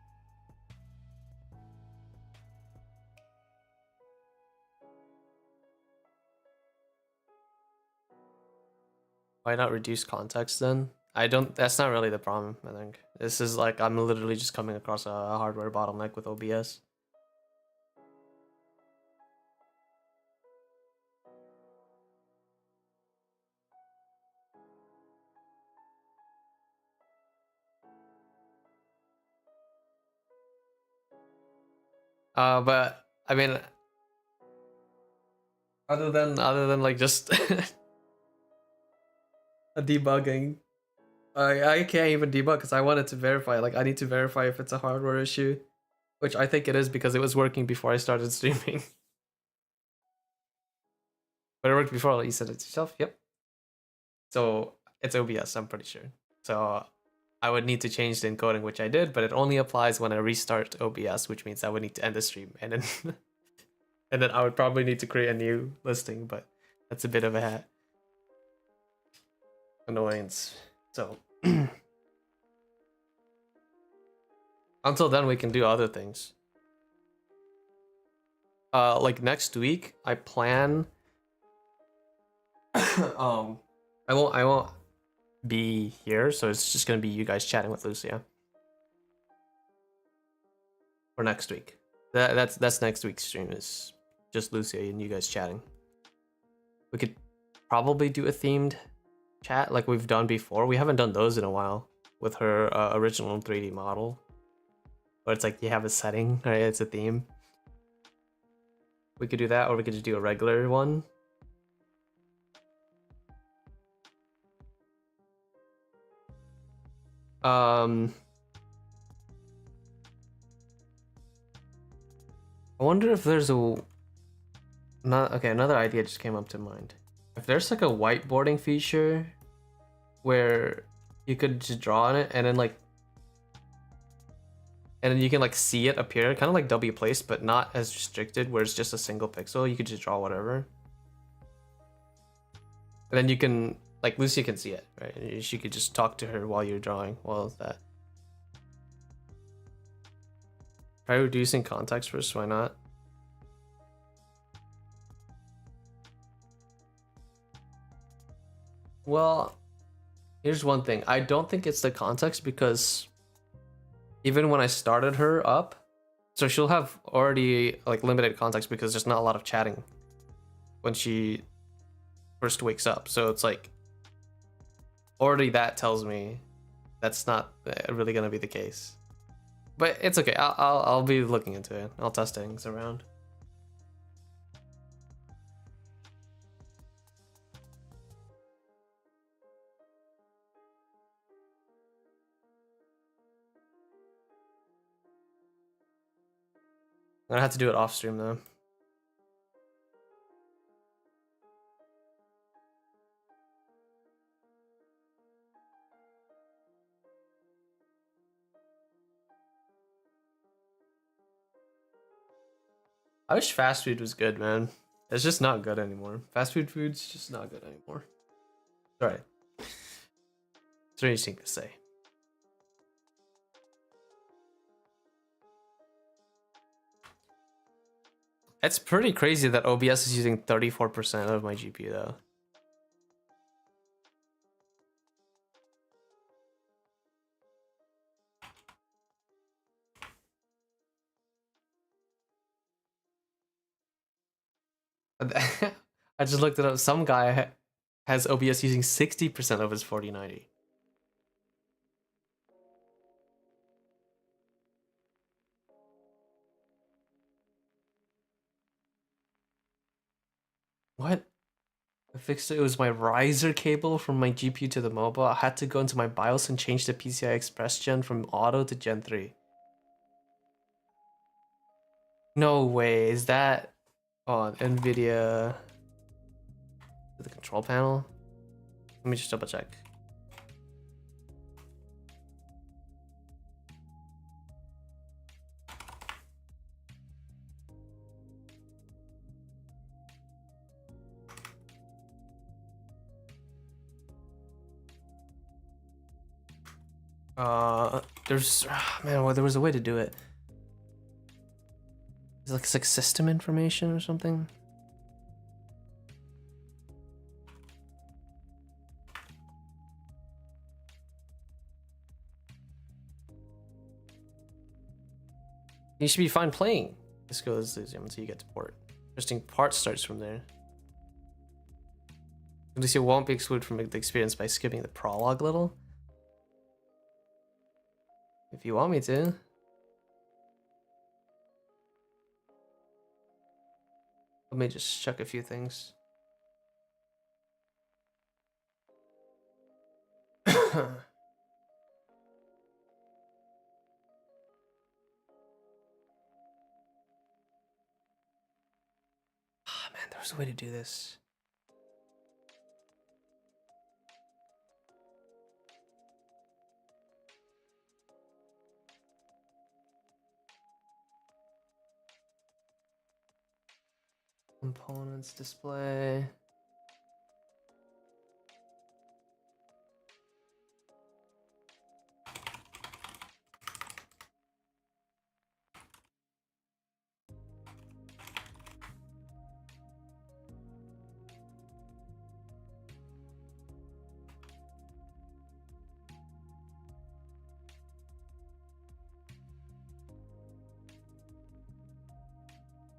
Why not reduce context then? That's not really the problem, I think. This is like, I'm literally just coming across a hardware bottleneck with OBS. But I mean, Other than like just a debugging. I can't even debug because I wanted to verify. Like I need to verify if it's a hardware issue, which I think it is because it was working before I started streaming. But it worked before. You said it yourself. Yep. So it's OBS. I'm pretty sure. So I would need to change the encoding, which I did, but it only applies when I restart OBS, which means I would need to end the stream and then and then I would probably need to create a new listing. But that's a bit of a annoyance. So until then, we can do other things. Like next week, I plan. I won't be here, so it's just gonna be you guys chatting with Lucia. For next week. That's next week's stream is just Lucia and you guys chatting. We could probably do a themed chat like we've done before. We haven't done those in a while with her original 3D model. But it's like you have a setting, right? It's a theme. We could do that, or we could just do a regular one. I wonder if there's another idea just came up to mind. If there's like a whiteboarding feature where you could just draw on it and then you can like see it appear, kind of like Wplace, but not as restricted where it's just a single pixel. You could just draw whatever. And then you can, like Lucia can see it, right? She could just talk to her while you're drawing. Well, that. Try reducing context first, why not? Well, here's one thing. I don't think it's the context because even when I started her up, so she'll have already like limited context because there's not a lot of chatting when she first wakes up. So it's like already that tells me that's not really gonna be the case. But it's okay. I'll be looking into it. I'll test things around. I'm gonna have to do it off stream though. I wish fast food was good, man. It's just not good anymore. Fast food's just not good anymore. Sorry. It's very interesting to say. It's pretty crazy that OBS is using 34% of my GPU though. I just looked it up. Some guy has OBS using 60% of his 4090. What? I fixed it. It was my riser cable from my GPU to the mobile. I had to go into my BIOS and change the PCI Express gen from auto to Gen 3. No way. Is that on NVIDIA? The control panel? Let me just double check. There's man, well, there was a way to do it. Is it like system information or something? You should be fine playing. This goes until you get to port. Interesting part starts from there. At least you won't be excluded from the experience by skipping the prologue little. If you want me to. Let me just check a few things. Man, there's a way to do this. Components display.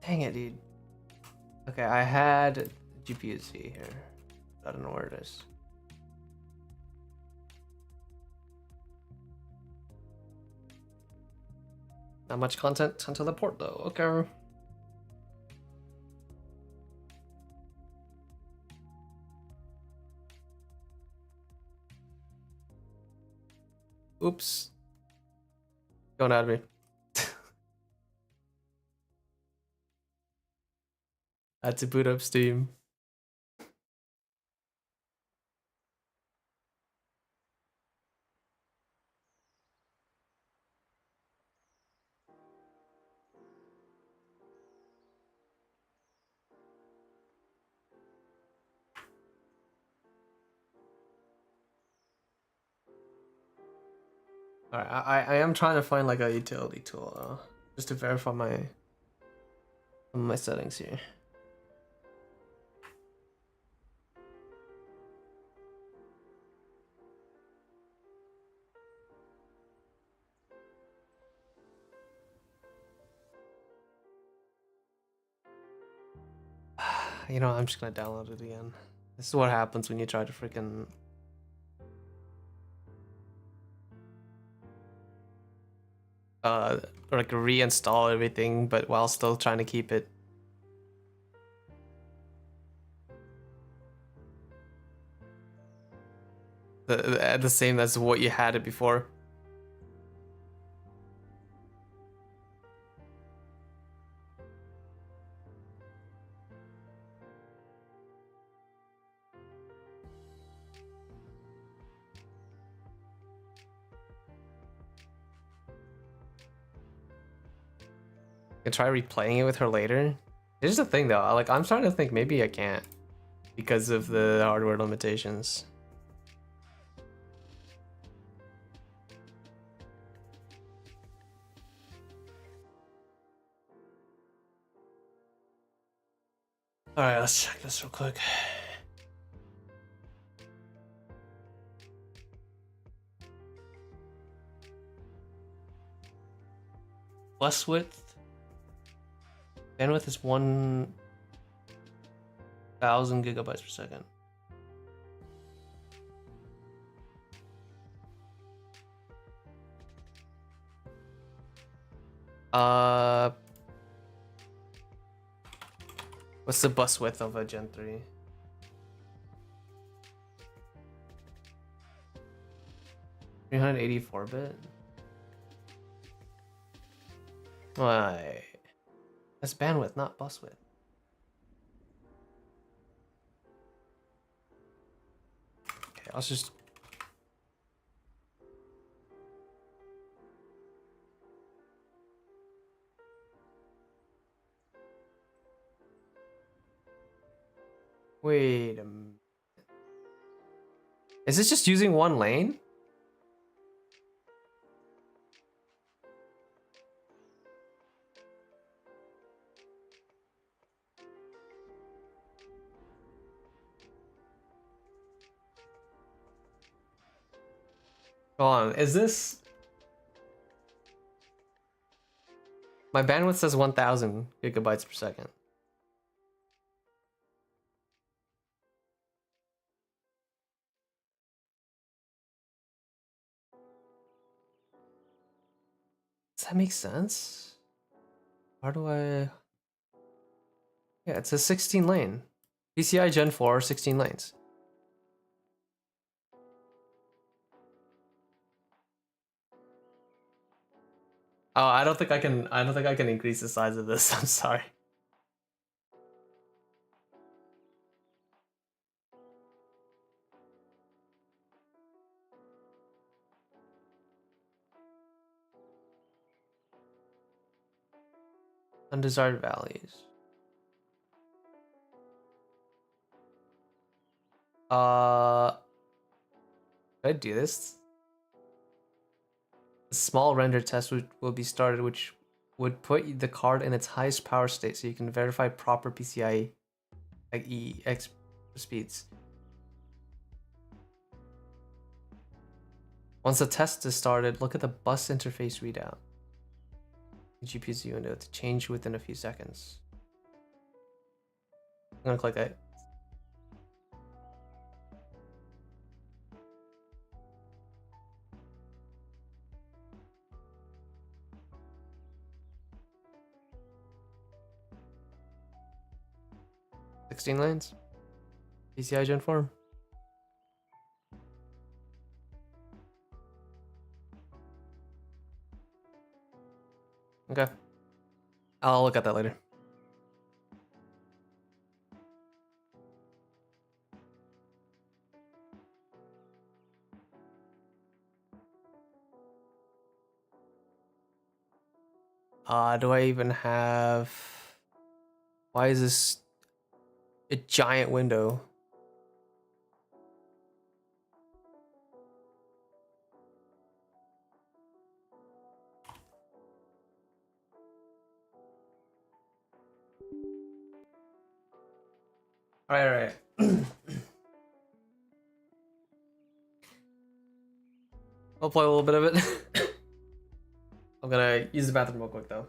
Dang it, dude. Okay, I had GPU-C here. I don't know where it is. Not much content onto the port though. Okay. Oops. Going out of me. I had to boot up Steam. Alright, I am trying to find like a utility tool just to verify my settings here. You know, I'm just gonna download it again. This is what happens when you try to freaking like reinstall everything, but while still trying to keep it the same as what you had it before. I can try replaying it with her later. Here's the thing though, like I'm starting to think maybe I can't because of the hardware limitations. Alright, let's check this real quick. Bus width. Bandwidth is 1,000 gigabytes per second. What's the bus width of a Gen 3? $384 Why? That's bandwidth, not bus width. Okay, let's just. Wait a minute. Is this just using one lane? Hold on, is this... My bandwidth says 1,000 gigabytes per second. Does that make sense? How do I... Yeah, it's a 16 lane. PCI Gen 4, 16 lanes. Oh, I don't think I can increase the size of this. I'm sorry. Undesired values. Should I do this? A small render test will be started, which would put the card in its highest power state so you can verify proper PCI EX speeds. Once the test is started, look at the bus interface readout. GPU's window to change within a few seconds. I'm gonna click it. "16 lanes? PCI Gen 4? Okay. I'll look at that later. Do I even have... Why is this a giant window? Alright. I'll play a little bit of it. I'm gonna use the bathroom real quick though.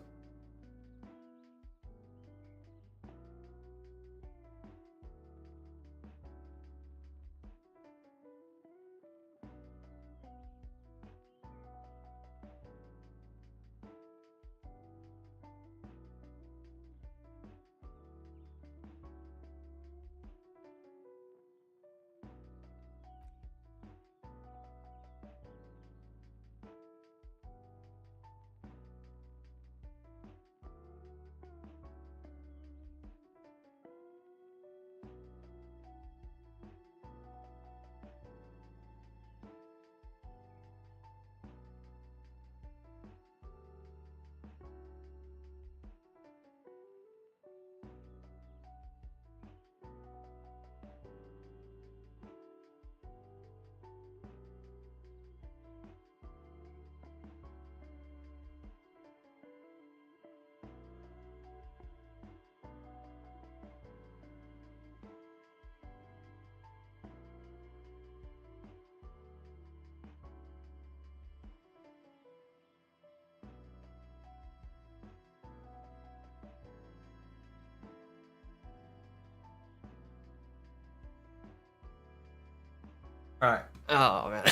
Alright. Oh man.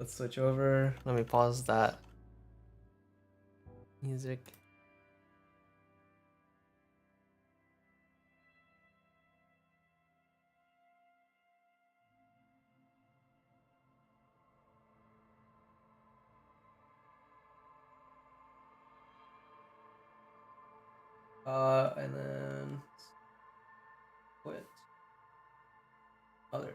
Let's switch over. Let me pause that. Music. And then quit. Others.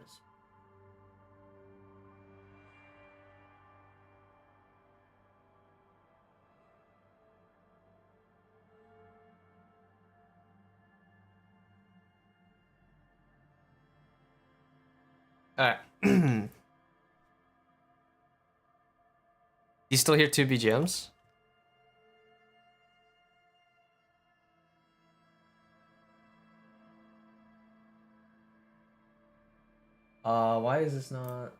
Alright. You still hear two BGMs? Why is this not...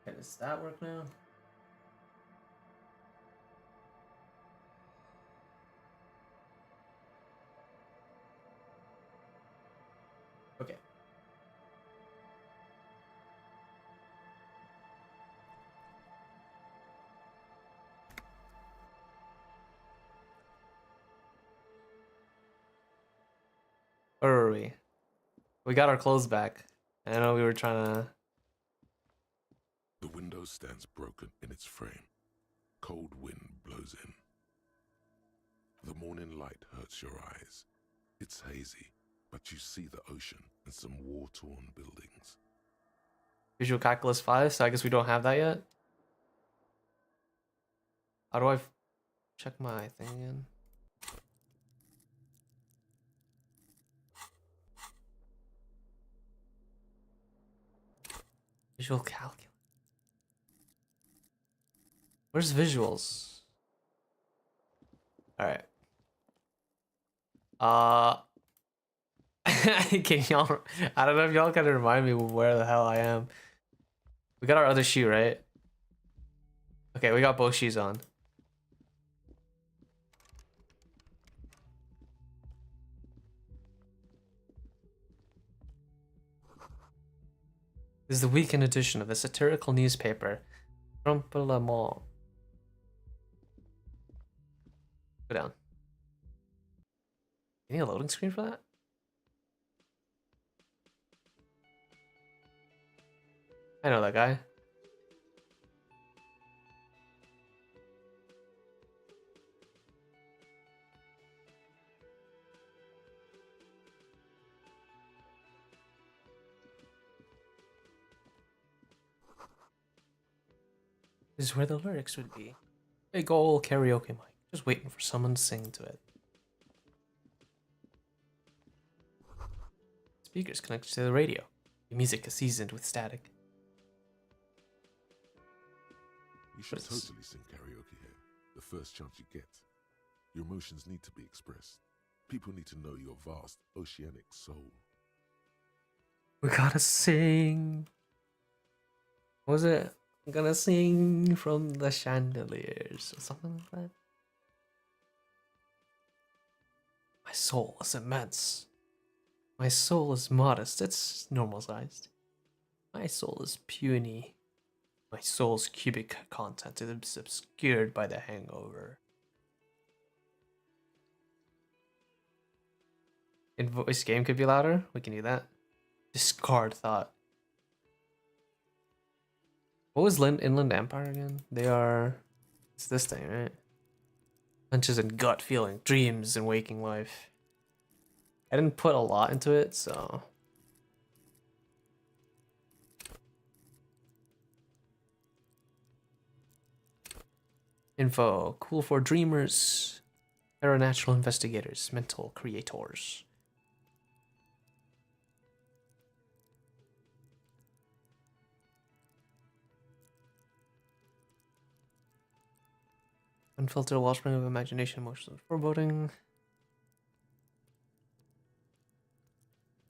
Okay, does that work now? Okay. Where were we? We got our clothes back. I know we were trying to... The window stands broken in its frame. Cold wind blows in. The morning light hurts your eyes. It's hazy, but you see the ocean and some war-torn buildings. Visual Calculus 5, so I guess we don't have that yet. How do I check my thing again? Visual Calculus. Where's visuals? Alright. Can y'all... I don't know if y'all can remind me where the hell I am. We got our other shoe, right? Okay, we got both shoes on. This is the weekend edition of the satirical newspaper, Trompe-la-Mort. Go down. You need a loading screen for that? I know that guy. This is where the lyrics would be. Big ol' karaoke mic, just waiting for someone to sing to it. Speakers connected to the radio. The music is seasoned with static. You should totally sing karaoke here. The first chance you get. Your emotions need to be expressed. People need to know your vast, oceanic soul. We gotta sing. What was it? I'm gonna sing from the chandeliers or something like that. My soul is immense. My soul is modest. It's normal sized. My soul is puny. My soul's cubic content is obscured by the hangover. In voice game could be louder. We can do that. Discard thought. What was Inland Empire again? They are... It's this thing, right? Punches and gut feeling, dreams and waking life. I didn't put a lot into it, so... Info. Cool for dreamers, aeronatural investigators, mental creators. Unfiltered wellspring of imagination, emotions, foreboding.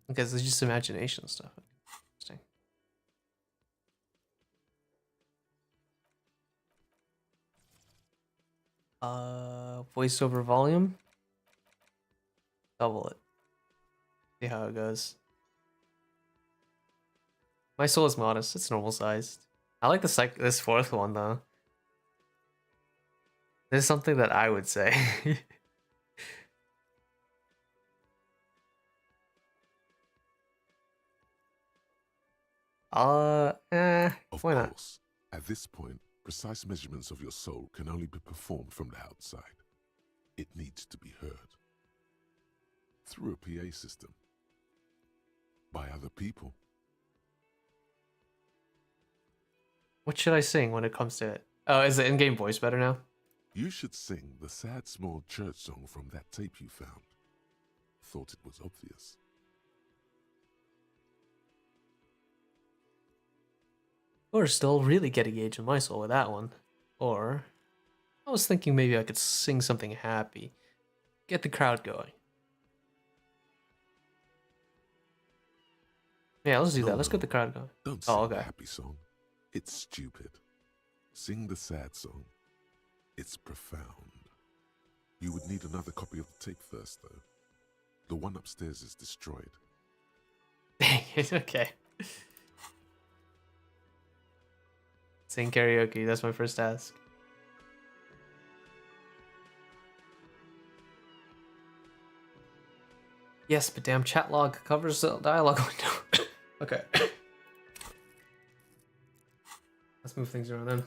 Okay, so it's just imagination stuff. Interesting. Voiceover volume. Double it. See how it goes. My soul is modest. It's normal sized. I like this fourth one though. This is something that I would say. Why not? Course, at this point, precise measurements of your soul can only be performed from the outside. It needs to be heard. Through a PA system. By other people. What should I sing when it comes to it? Oh, is the in-game voice better now? You should sing the sad small church song from that tape you found. Thought it was obvious. Or still really get engaged with my soul with that one. Or I was thinking maybe I could sing something happy. Get the crowd going. Yeah, let's do that. Let's get the crowd going. Don't sing the happy song. It's stupid. Sing the sad song. It's profound. You would need another copy of the tape first, though. The one upstairs is destroyed. Okay. Sing karaoke. That's my first task. Yes, but damn chat log covers the dialogue window. Okay. Let's move things around then.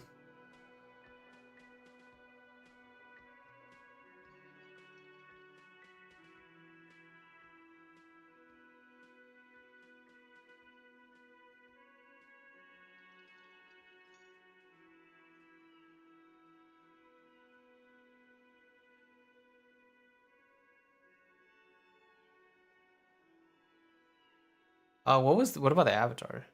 What about the avatar?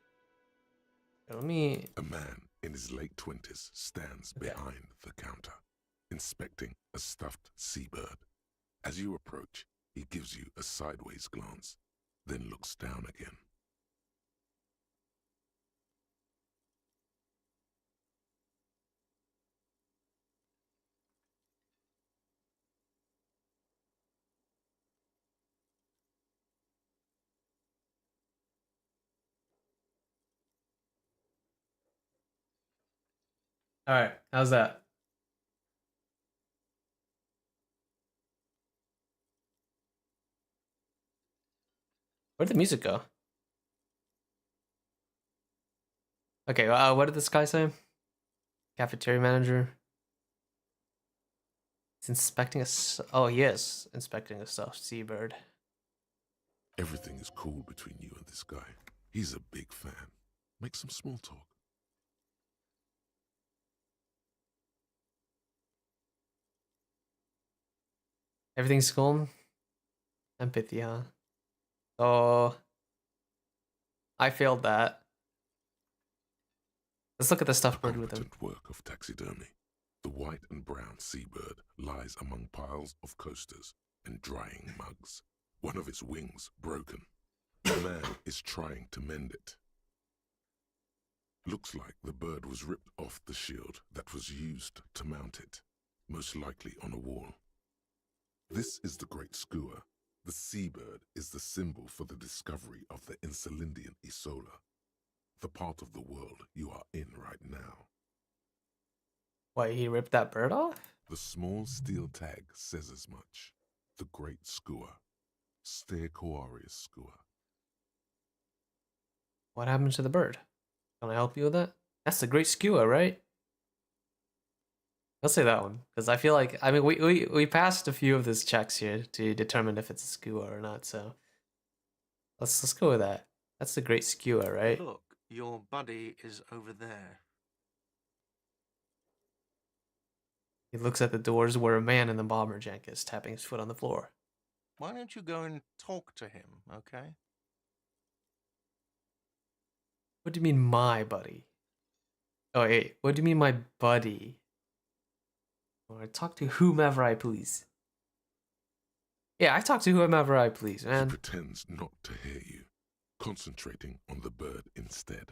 Let me. A man in his late 20s stands behind the counter, inspecting a stuffed seabird. As you approach, he gives you a sideways glance, then looks down again. All right, how's that? Where'd the music go? Okay, what did this guy say? Cafeteria manager. He's inspecting a. Oh, he is inspecting a stuffed seabird. Everything is cool between you and this guy. He's a big fan. Make some small talk. Everything's cool. Empathy, huh? Oh, I failed that. Let's look at the stuffed bird with him. Competent work of taxidermy. The white and brown seabird lies among piles of coasters and drying mugs. One of its wings broken. The man is trying to mend it. Looks like the bird was ripped off the shield that was used to mount it, most likely on a wall. This is the great skua. The seabird is the symbol for the discovery of the Insulindian Isola, the part of the world you are in right now. Why, he ripped that bird off? The small steel tag says as much. The great skua. Stegosaurus skua. What happened to the bird? Can I help you with that? That's the great skua, right? I'll say that one because I feel like we passed a few of these checks here to determine if it's a skua or not. So let's go with that. That's the great skua, right? Look, your buddy is over there. He looks at the doors where a man in the bomber jacket is tapping his foot on the floor. Why don't you go and talk to him, okay? What do you mean, my buddy? Oh, wait. What do you mean, my buddy? Or I talk to whomever I please. Yeah, I talk to whomever I please, man. He pretends not to hear you, concentrating on the bird instead.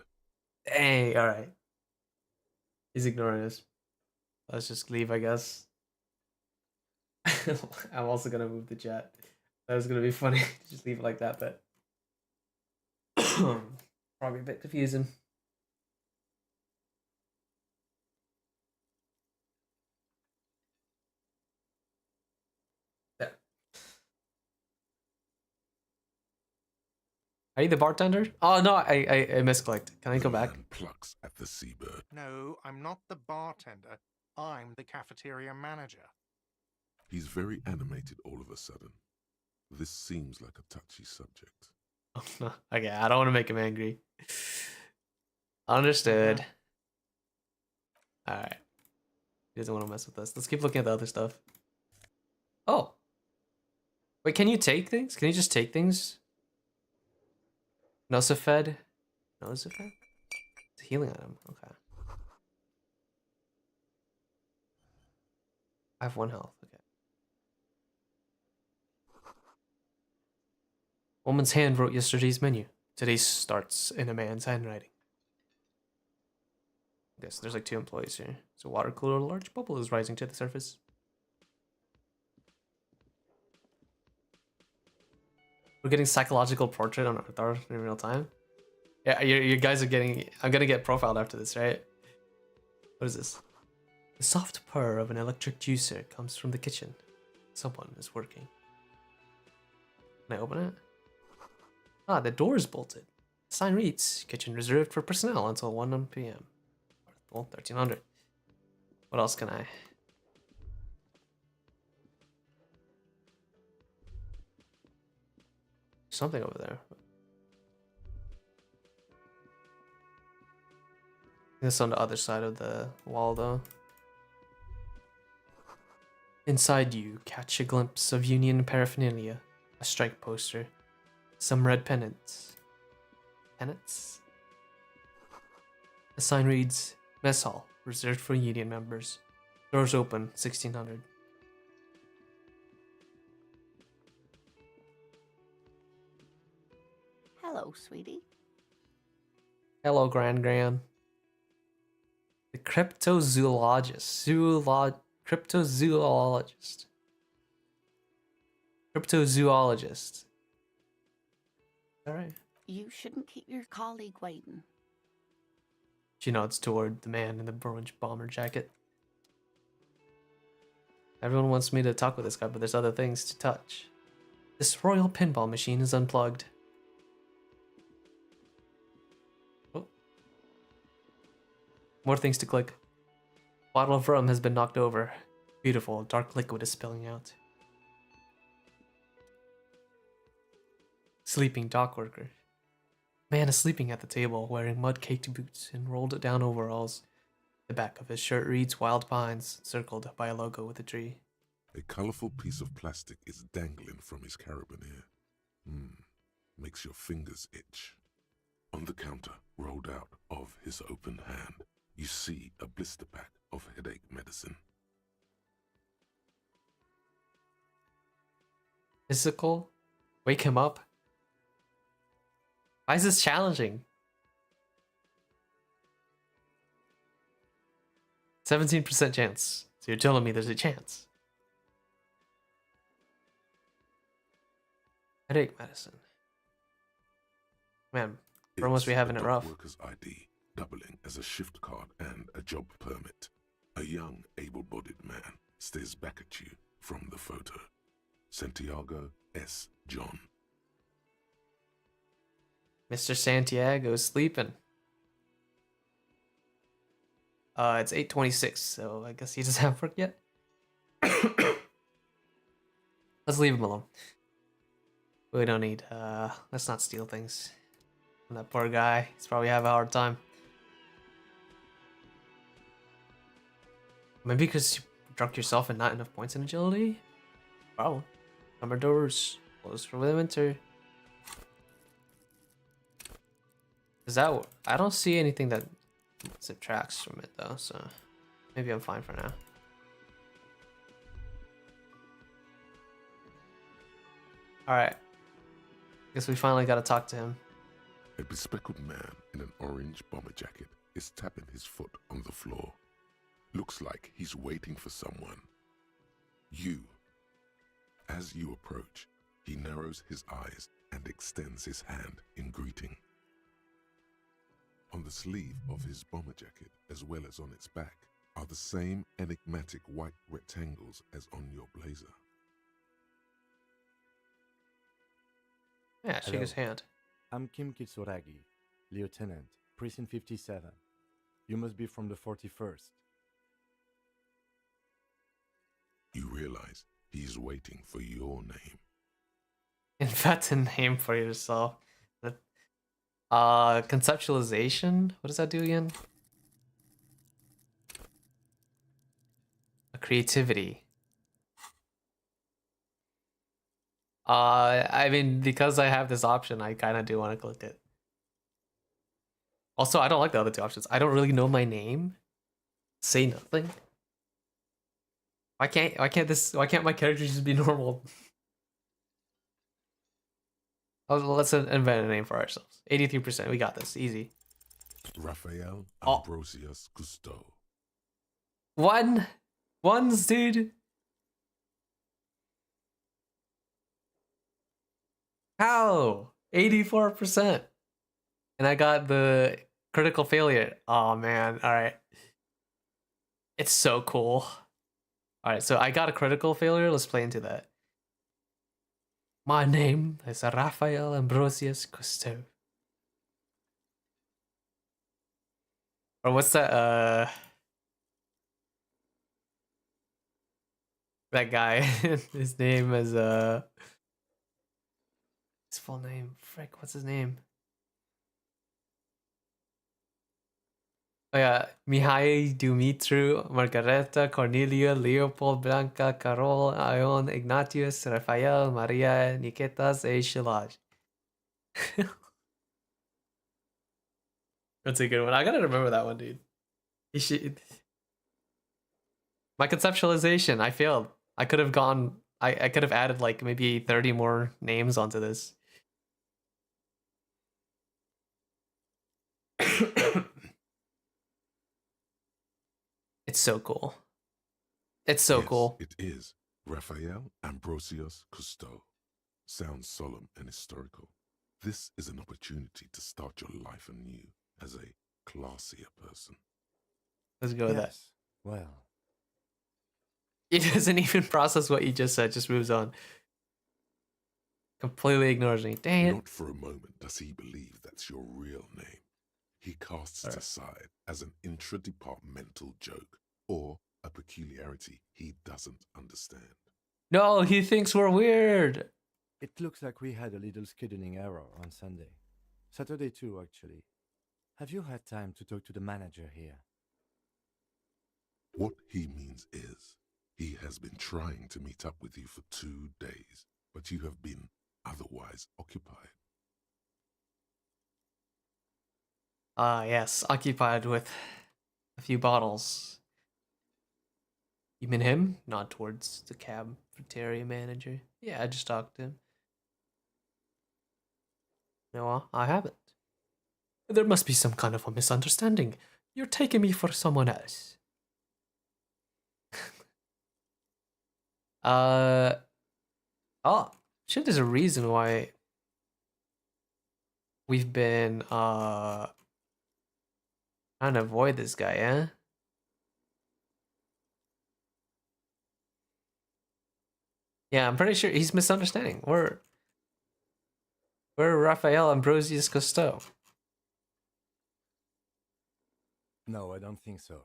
Hey, alright. He's ignoring us. Let's just leave, I guess. I'm also gonna move the chat. That was gonna be funny. Just leave it like that, but probably a bit confusing. There. Are you the bartender? Oh no, I misclicked. Can I go back? The man plucks at the seabird. No, I'm not the bartender. I'm the cafeteria manager. He's very animated all of a sudden. This seems like a touchy subject. Oh, no. Okay, I don't want to make him angry. Understood. Alright. He doesn't want to mess with us. Let's keep looking at the other stuff. Oh. Wait, can you take things? Can you just take things? Nosifed? Nosifed? It's a healing item. Okay. I have 1 health. Okay. Woman's hand wrote yesterday's menu. Today starts in a man's handwriting. Yes, there's like 2 employees here. So water cooler, a large bubble is rising to the surface. We're getting psychological portrait on Erthar in real time. Yeah, you guys are getting. I'm gonna get profiled after this, right? What is this? The soft purr of an electric juicer comes from the kitchen. Someone is working. Can I open it? Ah, the door is bolted. The sign reads, kitchen reserved for personnel until 1 p.m. Well, 1300. What else can I? Something over there. This on the other side of the wall, though. Inside you catch a glimpse of union paraphernalia, a strike poster, some red pennants. Pennants? The sign reads, Mess Hall, reserved for union members. Doors open, 1600. Hello, sweetie. Hello, Gran. The cryptozoologist. Cryptozoologist. Cryptozoologist. Alright. You shouldn't keep your colleague waiting. She nods toward the man in the orange bomber jacket. Everyone wants me to talk with this guy, but there's other things to touch. This royal pinball machine is unplugged. Oh. More things to click. Bottle of rum has been knocked over. Beautiful, dark liquid is spilling out. Sleeping dock worker. Man is sleeping at the table, wearing mud-caked boots and rolled down overalls. The back of his shirt reads Wild Pines, circled by a logo with a tree. A colorful piece of plastic is dangling from his carabiner. Makes your fingers itch. On the counter, rolled out of his open hand, you see a blister pack of headache medicine. Physical? Wake him up? Why is this challenging? 17% chance. So you're telling me there's a chance. Headache medicine. Man, we're almost be having it rough. Worker's ID, doubling as a shift card and a job permit. A young, able-bodied man stares back at you from the photo. Santiago S. John. Mr. Santiago's sleeping. It's 8:26, so I guess he doesn't have work yet. Let's leave him alone. We don't need, let's not steal things from that poor guy. He's probably having a hard time. Maybe because you drunk yourself and not enough points in agility? Problem. Summer doors closed for the winter. Is that? I don't see anything that subtracts from it though, so maybe I'm fine for now. Alright. Guess we finally got to talk to him. A bespectacled man in an orange bomber jacket is tapping his foot on the floor. Looks like he's waiting for someone. You. As you approach, he narrows his eyes and extends his hand in greeting. On the sleeve of his bomber jacket, as well as on its back, are the same enigmatic white rectangles as on your blazer. Yeah, shake his hand. I'm Kim Kitsuragi, Lieutenant, Precinct 57. You must be from the 41st. You realize he's waiting for your name. Invent a name for yourself. Conceptualization? What does that do again? Creativity. I mean, because I have this option, I kind of do want to click it. Also, I don't like the other two options. I don't really know my name. Say nothing. Why can't my character just be normal? Let's invent a name for ourselves. 83%. We got this. Easy. Raphael Ambrosius Cousteau. Ones, dude. How? 84%. And I got the critical failure. Oh man. All right. It's so cool. All right, so I got a critical failure. Let's play into that. My name is Raphael Ambrosius Cousteau. Or what's that? That guy. His name is his full name. Frick, what's his name? Oh yeah, Mihai Dumitru, Margareta, Cornelia, Leopold, Blanca, Carol, Ion, Ignatius, Rafael, Maria, Niketas, e Shilaj. That's a good one. I gotta remember that one, dude. My conceptualization, I failed. I could have gone. I could have added like maybe 30 more names onto this. It's so cool. It's so Yes, cool. It is. Raphael Ambrosius Cousteau. Sounds solemn and historical. This is an opportunity to start your life anew as a classier person. Let's go with that. Well, He doesn't even process what you just said, just moves on. Completely ignores me. Dang it. Not for a moment does he believe that's your real name. He casts it aside as an intra-departmental joke or a peculiarity he doesn't understand. No, he thinks we're weird. it looks like we had a little scheduling error on Sunday. Saturday too, actually. Have you had time to talk to the manager here? What he means is, he has been trying to meet up with you for 2 days, but you have been otherwise occupied. Yes, occupied with a few bottles. You mean him? Nod towards the cafeteria manager. Yeah, I just talked to him. No, I haven't. There must be some kind of a misunderstanding. You're taking me for someone else. Oh, shit, there's a reason why we've been, trying to avoid this guy, eh? Yeah, I'm pretty sure he's misunderstanding. We're Raphael Ambrosius Cousteau. No, I don't think so.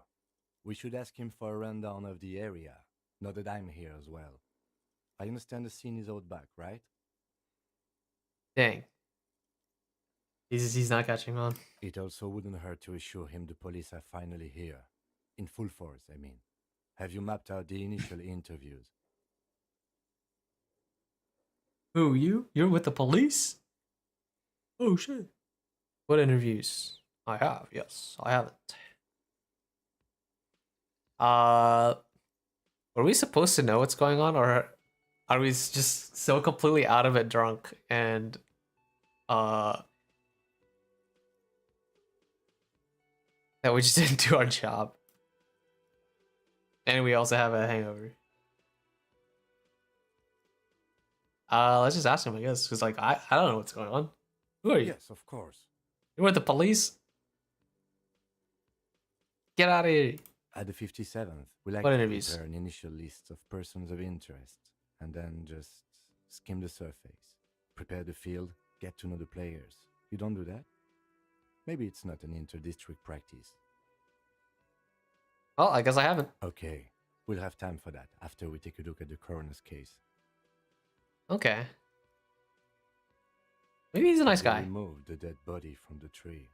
We should ask him for a rundown of the area, now that I'm here as well. I understand the scene is out back, right? Dang. He's not catching on. It also wouldn't hurt to assure him the police are finally here. In full force, I mean. Have you mapped out the initial interviews? Who, you? You're with the police? Oh, shit. What interviews? I have, yes. I haven't. Were we supposed to know what's going on, or are we just so completely out of it drunk and, that we just didn't do our job? And we also have a hangover. Let's just ask him, I guess, because, like, I don't know what's going on. Who are you? Yes, of course. You're with the police? Get out of here. At the 57th, we like What to interviews? prepare an initial list of persons of interest, and then just skim the surface. Prepare the field, get to know the players. You don't do that? Maybe it's not an inter-district practice. Well, I guess I haven't. Okay, we'll have time for that after we take a look at the coroner's case. Okay. Maybe he's a nice We guy. removed the dead body from the tree.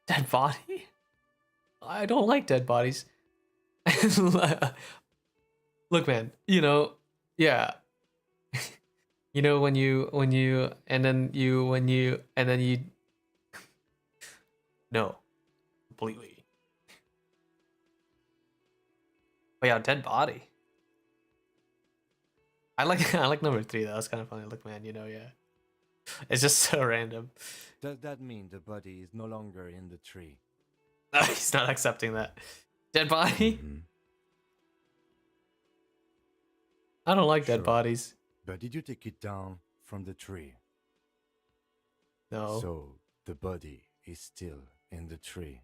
Dead body? I don't like dead bodies. Look, man, yeah. when you, and then you, no, completely. But yeah, dead body. I like number 3 though. That's kind of funny. Look, man, yeah. It's just so random. Does that mean the body is no longer in the tree? He's not accepting that. Dead body? Mhm. I don't like dead Sure. bodies. But did you take it down from the tree. No. So the body is still in the tree,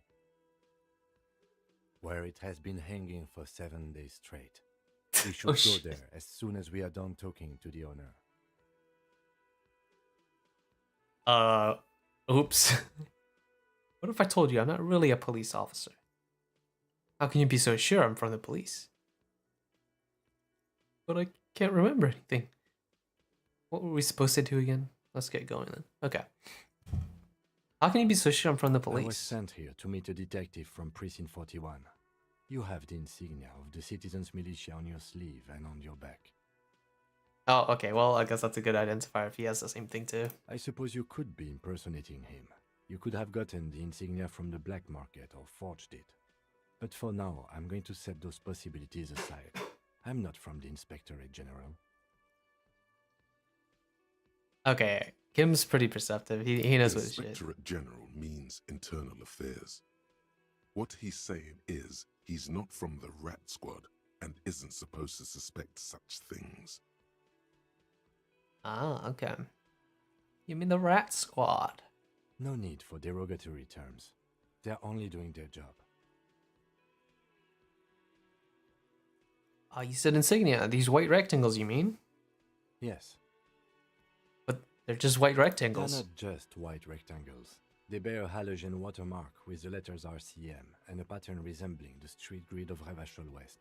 where it has been hanging for 7 days straight. We should Oh, go shit. there as soon as we are done talking to the owner. Oops. What if I told you I'm not really a police officer? How can you be so sure I'm from the police? But I can't remember anything. What were we supposed to do again? Let's get going then. Okay. How can you be so sure I'm from the I was police? sent here to meet a detective from Precinct 41. You have the insignia of the citizens' militia on your sleeve and on your back. Oh, okay. Well, I guess that's a good identifier if he has the same thing too. I suppose you could be impersonating him. You could have gotten the insignia from the black market or forged it. But for now, I'm going to set those possibilities aside. I'm not from the Inspectorate General. Okay, Kim's pretty perceptive. He knows what his shit. Inspectorate General means internal affairs. What he's saying is he's not from the Rat Squad and isn't supposed to suspect such things. Ah, okay. You mean the Rat Squad? No need for derogatory terms. They're only doing their job. Oh, you said insignia. These white rectangles, you mean? Yes, But they're just white they're rectangles. not just white rectangles. They bear a halogen watermark with the letters RCM and a pattern resembling the street grid of Revachol West.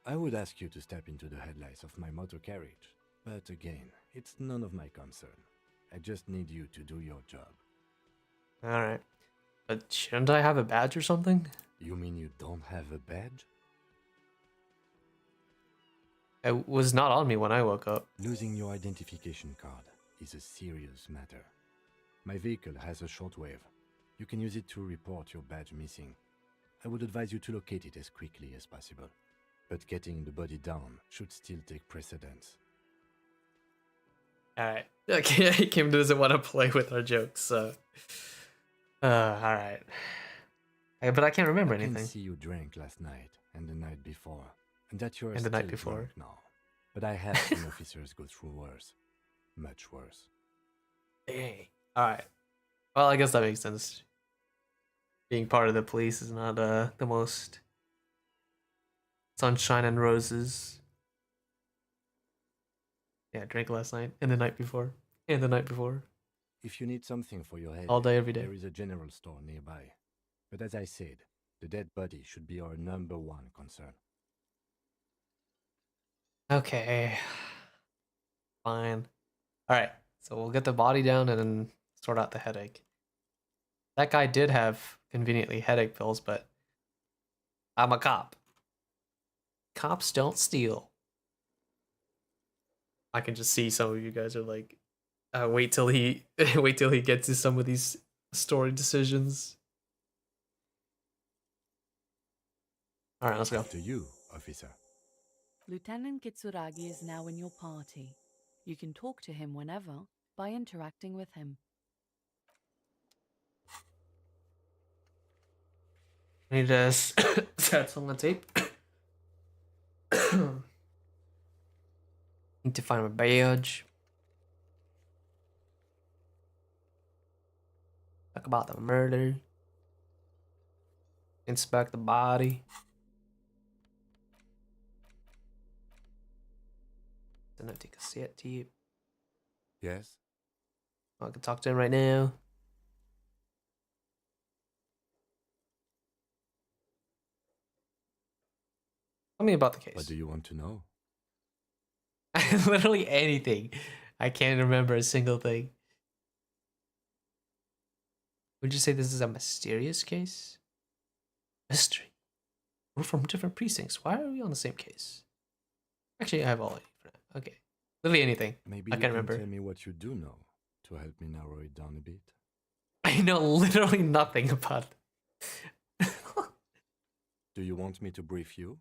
I would ask you to step into the headlights of my motor carriage, but again, it's none of my concern. I just need you to do your job. Alright. But shouldn't I have a badge or something? You mean you don't have a badge? It was not on me when I woke up. Losing your identification card is a serious matter. My vehicle has a shortwave. You can use it to report your badge missing. I would advise you to locate it as quickly as possible. But getting the body down should still take precedence. Alright. Okay, Kim doesn't want to play with our jokes, so... alright. But I can't remember I can anything. see you drank last night and the night before, and that you're And the still night before. drunk now. But I have seen officers go through worse. Much worse. Dang. Alright. Well, I guess that makes sense. Being part of the police is not the most sunshine and roses. Yeah, drank last night and the night before. And the night before. If you need something for your head, All day, every day. there is a general store nearby. But as I said, the dead body should be our #1 concern. Okay. Fine. Alright. So we'll get the body down and then sort out the headache. That guy did have conveniently headache pills, but I'm a cop. Cops don't steal. I can just see some of you guys are like, wait till he wait till he gets to some of these story decisions. All right, let's go. After you, officer. Lieutenant Kitsuragi is now in your party. You can talk to him whenever by interacting with him. I need to set on the tape. Need to find my badge. Talk about the murder. Inspect the body. Then I take a cassette tape. Yes? I can talk to him right now. Tell me about the case. What do you want to know? Literally anything. I can't remember a single thing. Would you say this is a mysterious case? Mystery. We're from different precincts. Why are we on the same case? Actually, I have all of you for now. Okay. Literally anything. Maybe I you can't can remember. tell me what you do know to help me narrow it down a bit. I know literally nothing about it. Do you want me to brief you?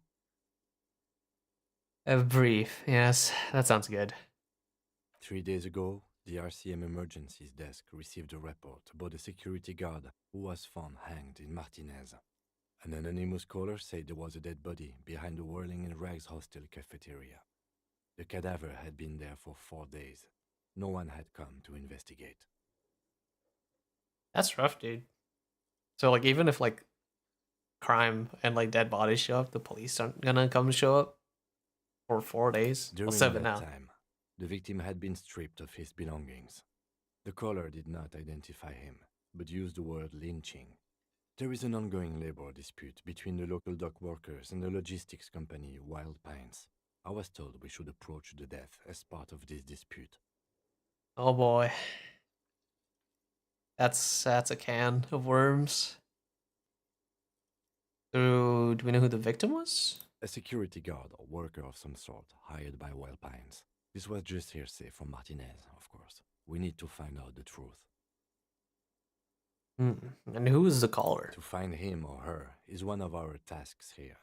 A brief. Yes, that sounds good. 3 days ago, the RCM Emergencies Desk received a report about a security guard who was found hanged in Martinez. An anonymous caller said there was a dead body behind the Whirling in Rags hostel cafeteria. The cadaver had been there for 4 days. No one had come to investigate. That's rough, dude. So like even if like crime and like dead bodies show up, the police aren't gonna come show up for 4 days. During Well, 7 that now. time, the victim had been stripped of his belongings. The caller did not identify him, but used the word lynching. There is an ongoing labor dispute between the local dock workers and the logistics company Wild Pines. I was told we should approach the death as part of this dispute. Oh boy. That's a can of worms. So, do we know who the victim was? A security guard or worker of some sort hired by Wild Pines. This was just hearsay from Martinez, of course. We need to find out the truth. And who is the caller? To find him or her is one of our tasks here.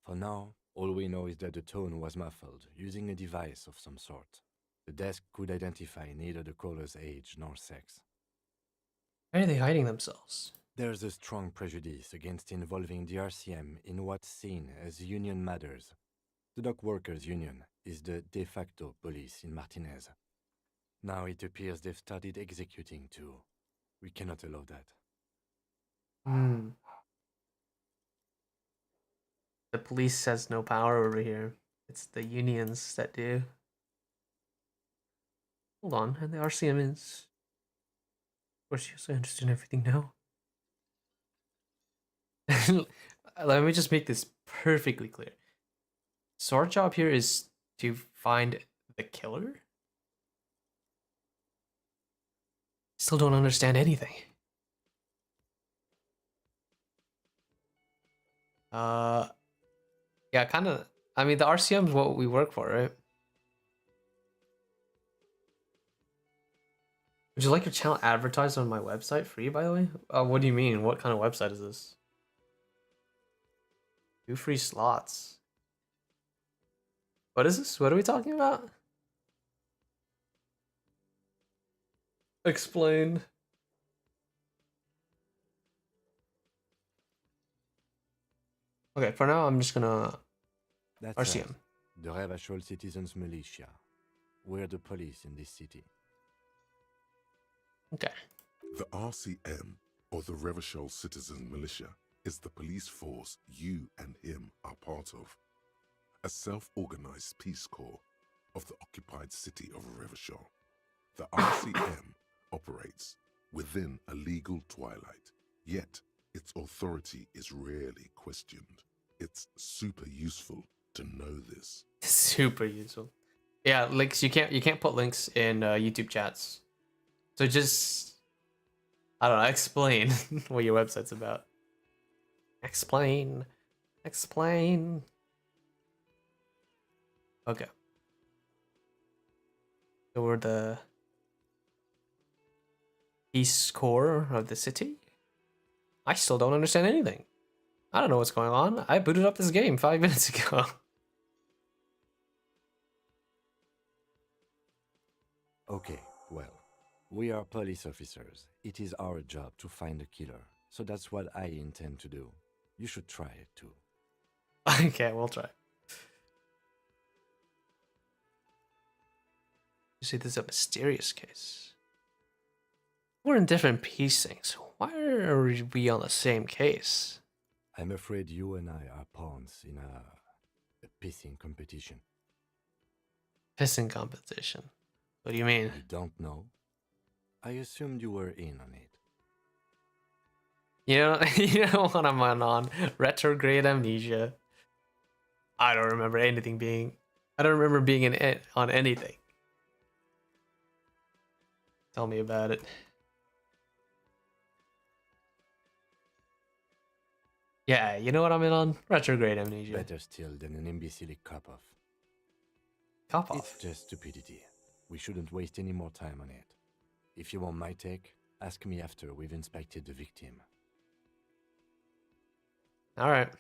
For now, all we know is that the tone was muffled using a device of some sort. The desk could identify neither the caller's age nor sex. Why are they hiding themselves? There's a strong prejudice against involving the RCM in what's seen as union matters. The dock workers' union is the de facto police in Martinez. Now it appears they've started executing too. We cannot allow that. The police has no power over here. It's the unions that do. Hold on, and the RCM is... Of course, yes, I understand everything now. Let me just make this perfectly clear. So our job here is to find the killer? Still don't understand anything. Yeah, kind of. I mean, the RCM is what we work for, right? Would you like your channel advertised on my website free, by the way? What do you mean? What kind of website is this? 2 free slots. What is this? What are we talking about? Explain. Okay, for now, I'm just gonna... That's RCM. us, the Revachol Citizens Militia. We're the police in this city. Okay. The RCM, or the Revachol Citizen Militia, is the police force you and him are part of. A self-organized peace corps of the occupied city of Revachol. The RCM operates within a legal twilight, yet its authority is rarely questioned. It's super useful to know this. Super useful. Yeah, links. You can't put links in YouTube chats. So just, I don't know, explain what your website's about. Explain. Explain. Okay. So we're the Peace Corps of the city? I still don't understand anything. I don't know what's going on. I booted up this game 5 minutes ago. Okay, well, we are police officers. It is our job to find the killer. So that's what I intend to do. You should try it too. Okay, we'll try. You see, this is a mysterious case. We're in different precincts. Why are we on the same case? I'm afraid you and I are pawns in a pissing competition. Pissing competition. What do you mean? You don't know? I assumed you were in on it. You know what I'm on? Retrograde amnesia. I don't remember anything being... I don't remember being in it on anything. Tell me about it. Yeah, you know what I'm in on? Retrograde amnesia. Better still than an imbecilic cop-off. Cop It's off. just stupidity. We shouldn't waste any more time on it. If you want my take, ask me after we've inspected the victim. Alright.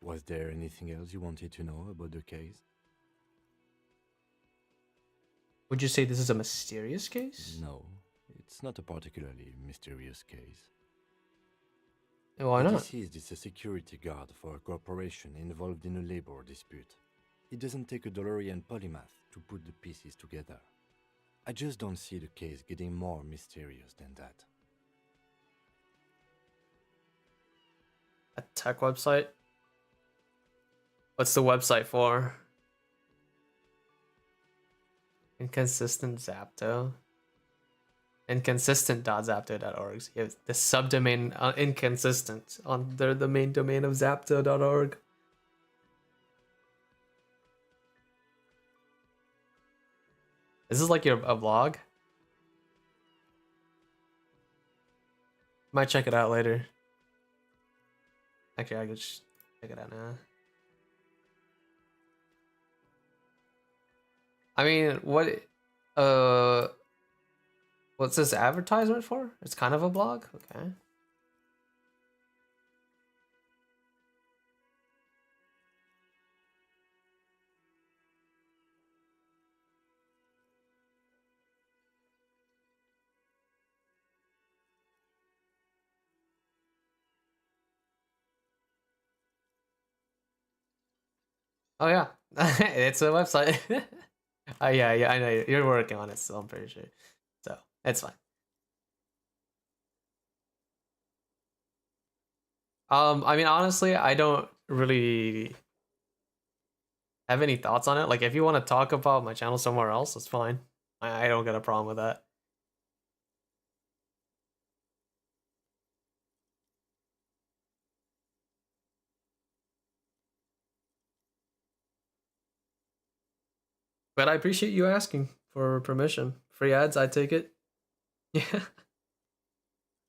Was there anything else you wanted to know about the case? Would you say this is a mysterious case? No, it's not a particularly mysterious case. Why The not? deceased is a security guard for a corporation involved in a labor dispute. It doesn't take a DeLorean polymath to put the pieces together. I just don't see the case getting more mysterious than that. A tech website? What's the website for? Inconsistent Zapto. Inconsistent.zapto.org. So you have the subdomain inconsistent under the main domain of zapto.org. This is like a blog. Might check it out later. Actually, I could just check it out now. I mean, what's this advertisement for? It's kind of a blog? Okay. Oh yeah, it's a website. Oh yeah, I know you're working on it, so I'm pretty sure. So it's fine. I mean, honestly, I don't really have any thoughts on it. Like, if you want to talk about my channel somewhere else, that's fine. I don't got a problem with that. But I appreciate you asking for permission. Free ads, I take it. Yeah.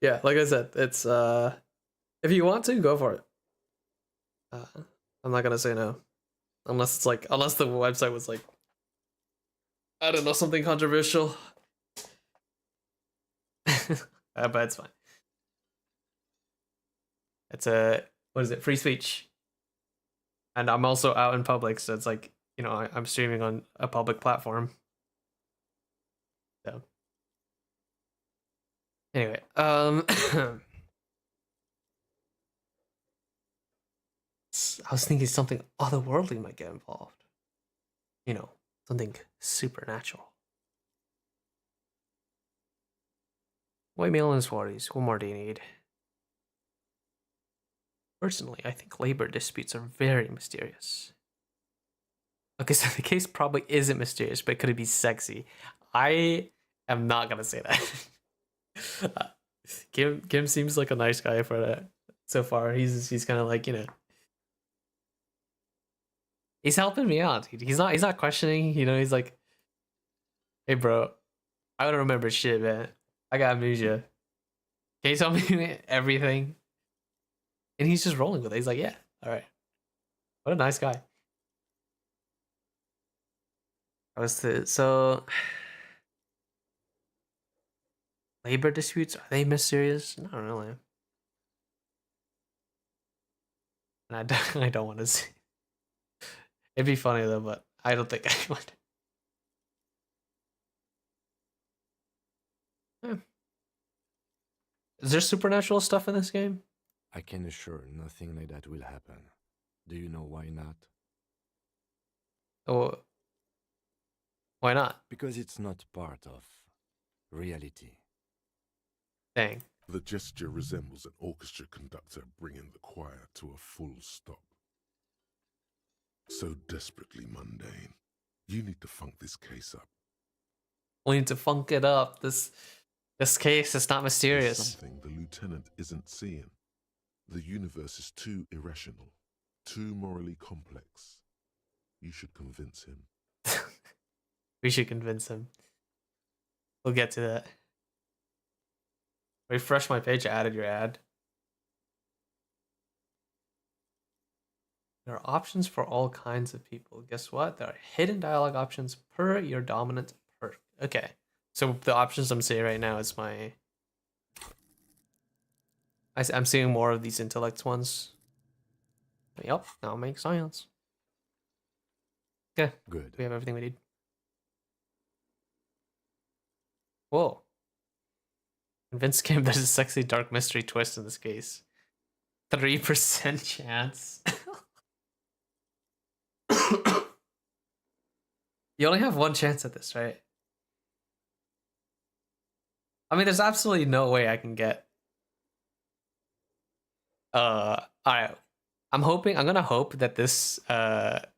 Yeah, like I said, it's if you want to, go for it. I'm not gonna say no. Unless it's like, unless the website was like, I don't know, something controversial. But it's fine. It's what is it? Free speech. And I'm also out in public, so it's like, you know, I'm streaming on a public platform. So anyway, I was thinking something otherworldly might get involved. You know, something supernatural. White male in his 40s. What more do you need? Personally, I think labor disputes are very mysterious. Okay, so the case probably isn't mysterious, but could it be sexy? I am not gonna say that. Kim seems like a nice guy for that so far. He's kind of like, you know, he's helping me out. He's not questioning. You know, he's like, hey bro, I don't remember shit, man. I got amnesia. Can you tell me everything? And he's just rolling with it. He's like, yeah, all right. What a nice guy. So labor disputes, are they mysterious? Not really. And I don't want to see. It'd be funny though, but I don't think I would. Is there supernatural stuff in this game? I can assure nothing like that will happen. Do you know why not? Oh, why not? Because it's not part of reality. Dang. The gesture resembles an orchestra conductor bringing the choir to a full stop. So desperately mundane. You need to funk this case up. We need to funk it up. This case is not There's mysterious. something the lieutenant isn't seeing. The universe is too irrational, too morally complex. You should convince him. We should convince him. We'll get to that. Refresh my page. I added your ad. There are options for all kinds of people. Guess what? There are hidden dialogue options per your dominant perk. Okay. So the options I'm seeing right now is my... I'm seeing more of these intellect ones. Yep, now make science. Okay, Good. we have everything we need. Whoa. Convince Kim there's a sexy dark mystery twist in this case. 3% chance. You only have one chance at this, right? I mean, there's absolutely no way I can get. Alright. I'm gonna hope that this what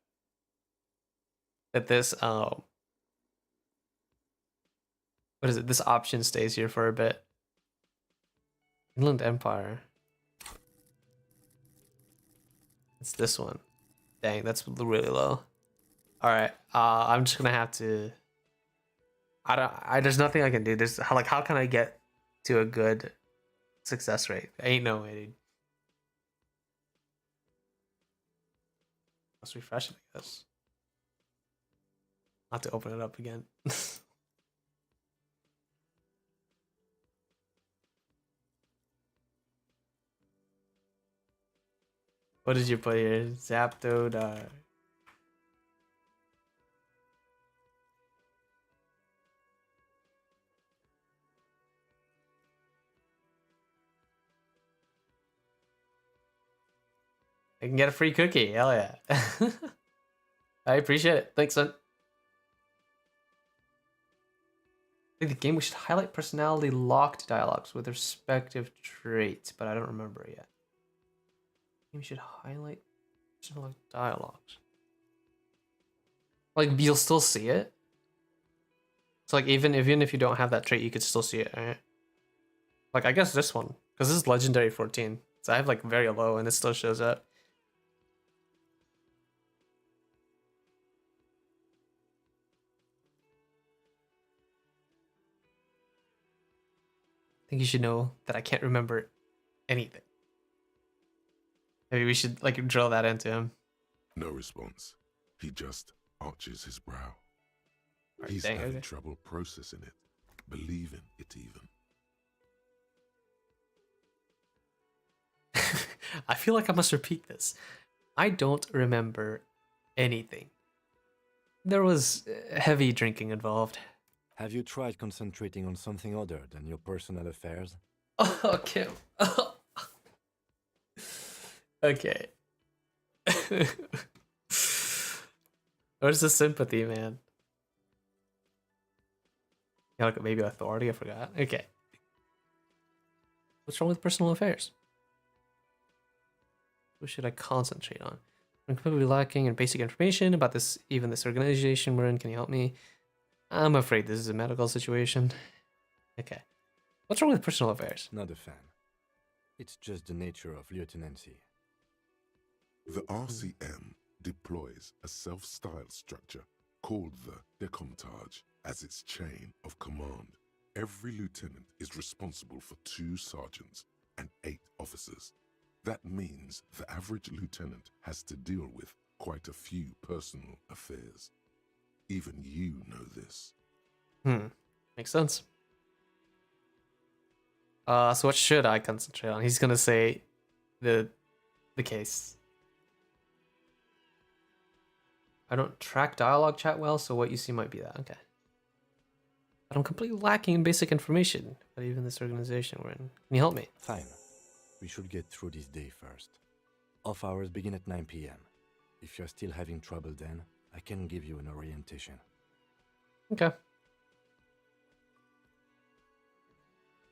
is it? This option stays here for a bit. Inland Empire. It's this one. Dang, that's really low. Alright, I'm just gonna have to. There's nothing I can do. There's how can I get to a good success rate? Ain't no way, dude. Let's refresh it, I guess. I'll have to open it up again. What did you put here? Zapdo. I can get a free cookie. Hell yeah. I appreciate it. Thanks, son. I think the game we should highlight personality locked dialogues with respective traits, but I don't remember yet. We should highlight personality dialogues. Like you'll still see it. So like even if you don't have that trait, you could still see it, right? Like I guess this one, because this is legendary 14. So I have like very low and it still shows up. I think you should know that I can't remember anything. Maybe we should like drill that into him. No response. He just arches his brow. Right, He's dang, having okay. trouble processing it, believing it even. I feel like I must repeat this. I don't remember anything. There was heavy drinking involved. Have you tried concentrating on something other than your personal affairs? Oh, Kim. Okay. Where's the sympathy, man? Yeah, like maybe authority, I forgot. Okay. What's wrong with personal affairs? What should I concentrate on? I'm completely lacking in basic information about this organization we're in. Can you help me? I'm afraid this is a medical situation. Okay. What's wrong with personal affairs? Not a fan. It's just the nature of lieutenancy. The RCM deploys a self-styled structure called the decomptage as its chain of command. Every lieutenant is responsible for 2 sergeants and 8 officers. That means the average lieutenant has to deal with quite a few personal affairs. Even you know this. Makes sense. So what should I concentrate on? He's gonna say the case. I don't track dialogue chat well, so what you see might be that. Okay. But I'm completely lacking in basic information about even this organization we're in. Can you help me? Fine. We should get through this day first. Off hours begin at 9 p.m. If you're still having trouble then, I can give you an orientation. Okay.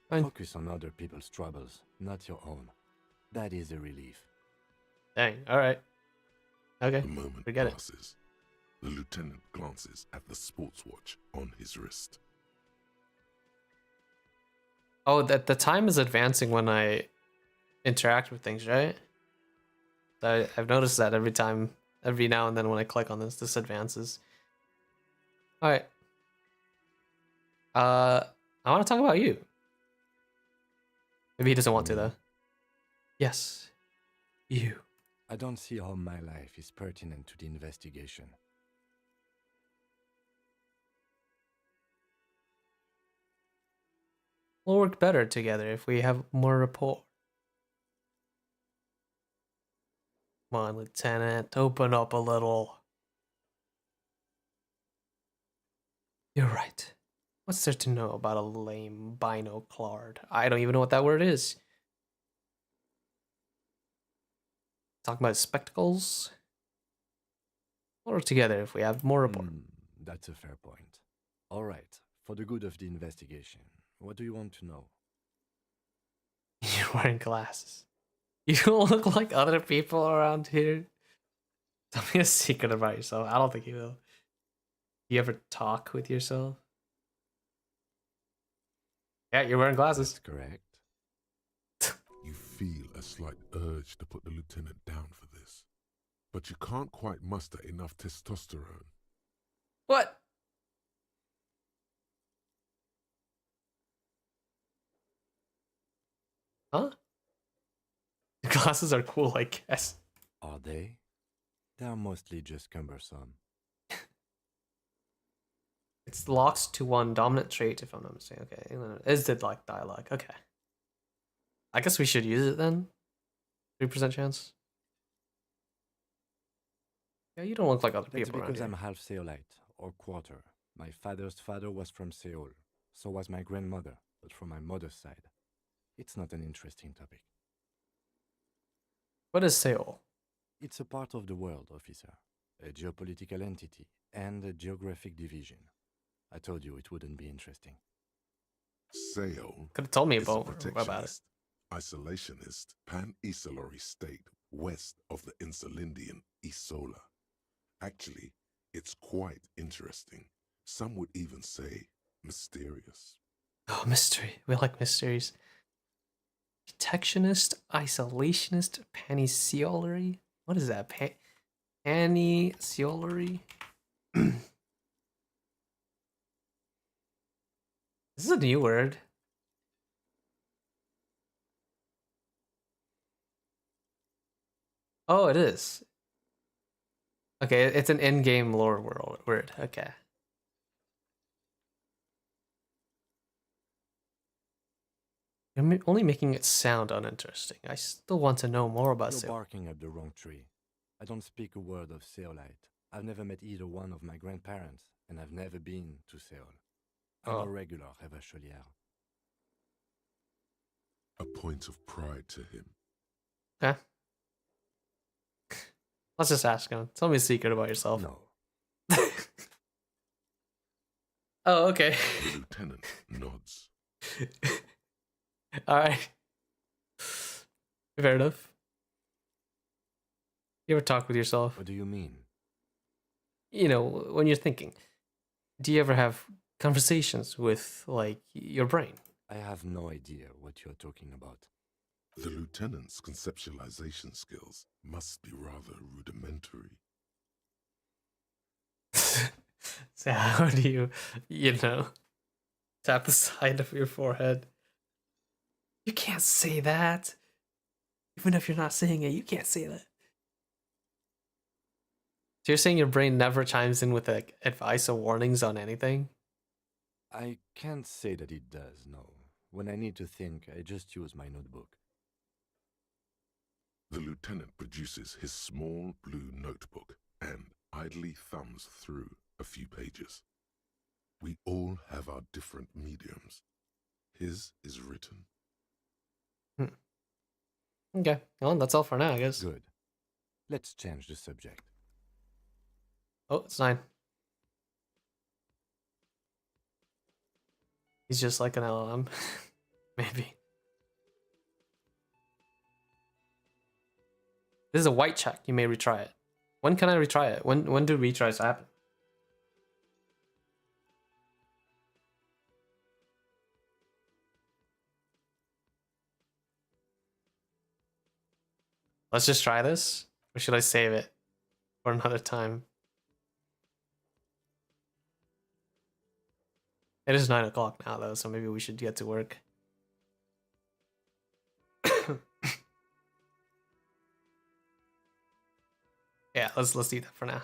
Fine. Focus on other people's troubles, not your own. That is a relief. Dang. All right. Okay. The moment Forget it. passes. The lieutenant glances at the sports watch on his wrist. Oh, that the time is advancing when I interact with things, right? I've noticed that every now and then when I click on this advances. All right. I want to talk about you. Maybe he doesn't want to though. Yes, you. I don't see how my life is pertinent to the investigation. We'll work better together if we have more rapport. Come on, Lieutenant, open up a little. You're right. What's there to know about a lame binoclard? I don't even know what that word is. Talking about spectacles? We'll work together if we have more rapport. That's a fair point. All right, for the good of the investigation, what do you want to know? You're wearing glasses. You don't look like other people around here. Tell me a secret about yourself. I don't think you will. Do you ever talk with yourself? Yeah, you're wearing glasses. That's correct. You feel a slight urge to put the lieutenant down for this, but you can't quite muster enough testosterone. What? Huh? The glasses are cool, I guess. Are they? They are mostly just cumbersome. It's locked to one dominant trait, if I'm not mistaken. Okay, is it like dialogue? Okay. I guess we should use it then. 3% chance. Yeah, you don't look like other That's people around because here. I'm half Seolite, or quarter. My father's father was from Seoul. So was my grandmother, but from my mother's side. It's not an interesting topic. What is Seoul? It's a part of the world, officer. A geopolitical entity and a geographic division. I told you it wouldn't be interesting. Seoul Could have told me is a about it. protectionist, isolationist, pan-insulary state west of the Insulindian Isola. Actually, it's quite interesting. Some would even say mysterious. Oh, mystery. We like mysteries. Protectionist, isolationist, panisiolary. What is that? Panisiolary? This is a new word. Oh, it is. Okay, it's an in-game lore word. Okay. You're only making it sound uninteresting. I still want to know more about You're Seoul. barking up the wrong tree. I don't speak a word of Seolite. I've never met either one of my grandparents, and I've never been to Seoul. I'm a regular Revacholière. A point of pride to him. Okay. Let's just ask him. Tell me a secret about yourself. No. Oh, okay. The lieutenant nods. All right. Fair enough. You ever talk with yourself? What do you mean? You know, when you're thinking. Do you ever have conversations with, like, your brain? I have no idea what you're talking about. The lieutenant's conceptualization skills must be rather rudimentary. So how do you know, tap the side of your forehead? You can't say that. Even if you're not saying it, you can't say that. So you're saying your brain never chimes in with like advice or warnings on anything? I can't say that it does, no. When I need to think, I just use my notebook. The lieutenant produces his small blue notebook and idly thumbs through a few pages. We all have our different mediums. His is written. Okay, well, that's all for now, I guess. Good. Let's change the subject. Oh, it's 9. He's just like an LLM. Maybe. This is a white check. You may retry it. When can I retry it? When do retries happen? Let's just try this? Or should I save it for another time? It is 9 o'clock now, though, so maybe we should get to work. Yeah, let's do that for now.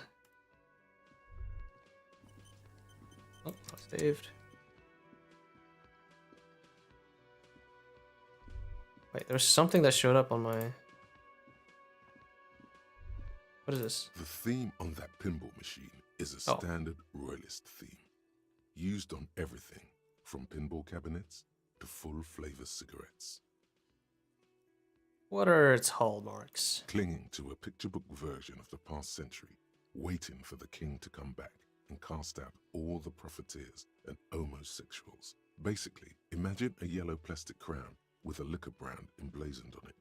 Oh, saved. Wait, there's something that showed up on my... What is this? The theme on that pinball machine is a standard royalist theme, used on everything from pinball cabinets to full flavor cigarettes. What are its hallmarks? Clinging to a picture book version of the past century, waiting for the king to come back, and cast out all the profiteers and homosexuals. Basically, imagine a yellow plastic crown with a liquor brand emblazoned on it.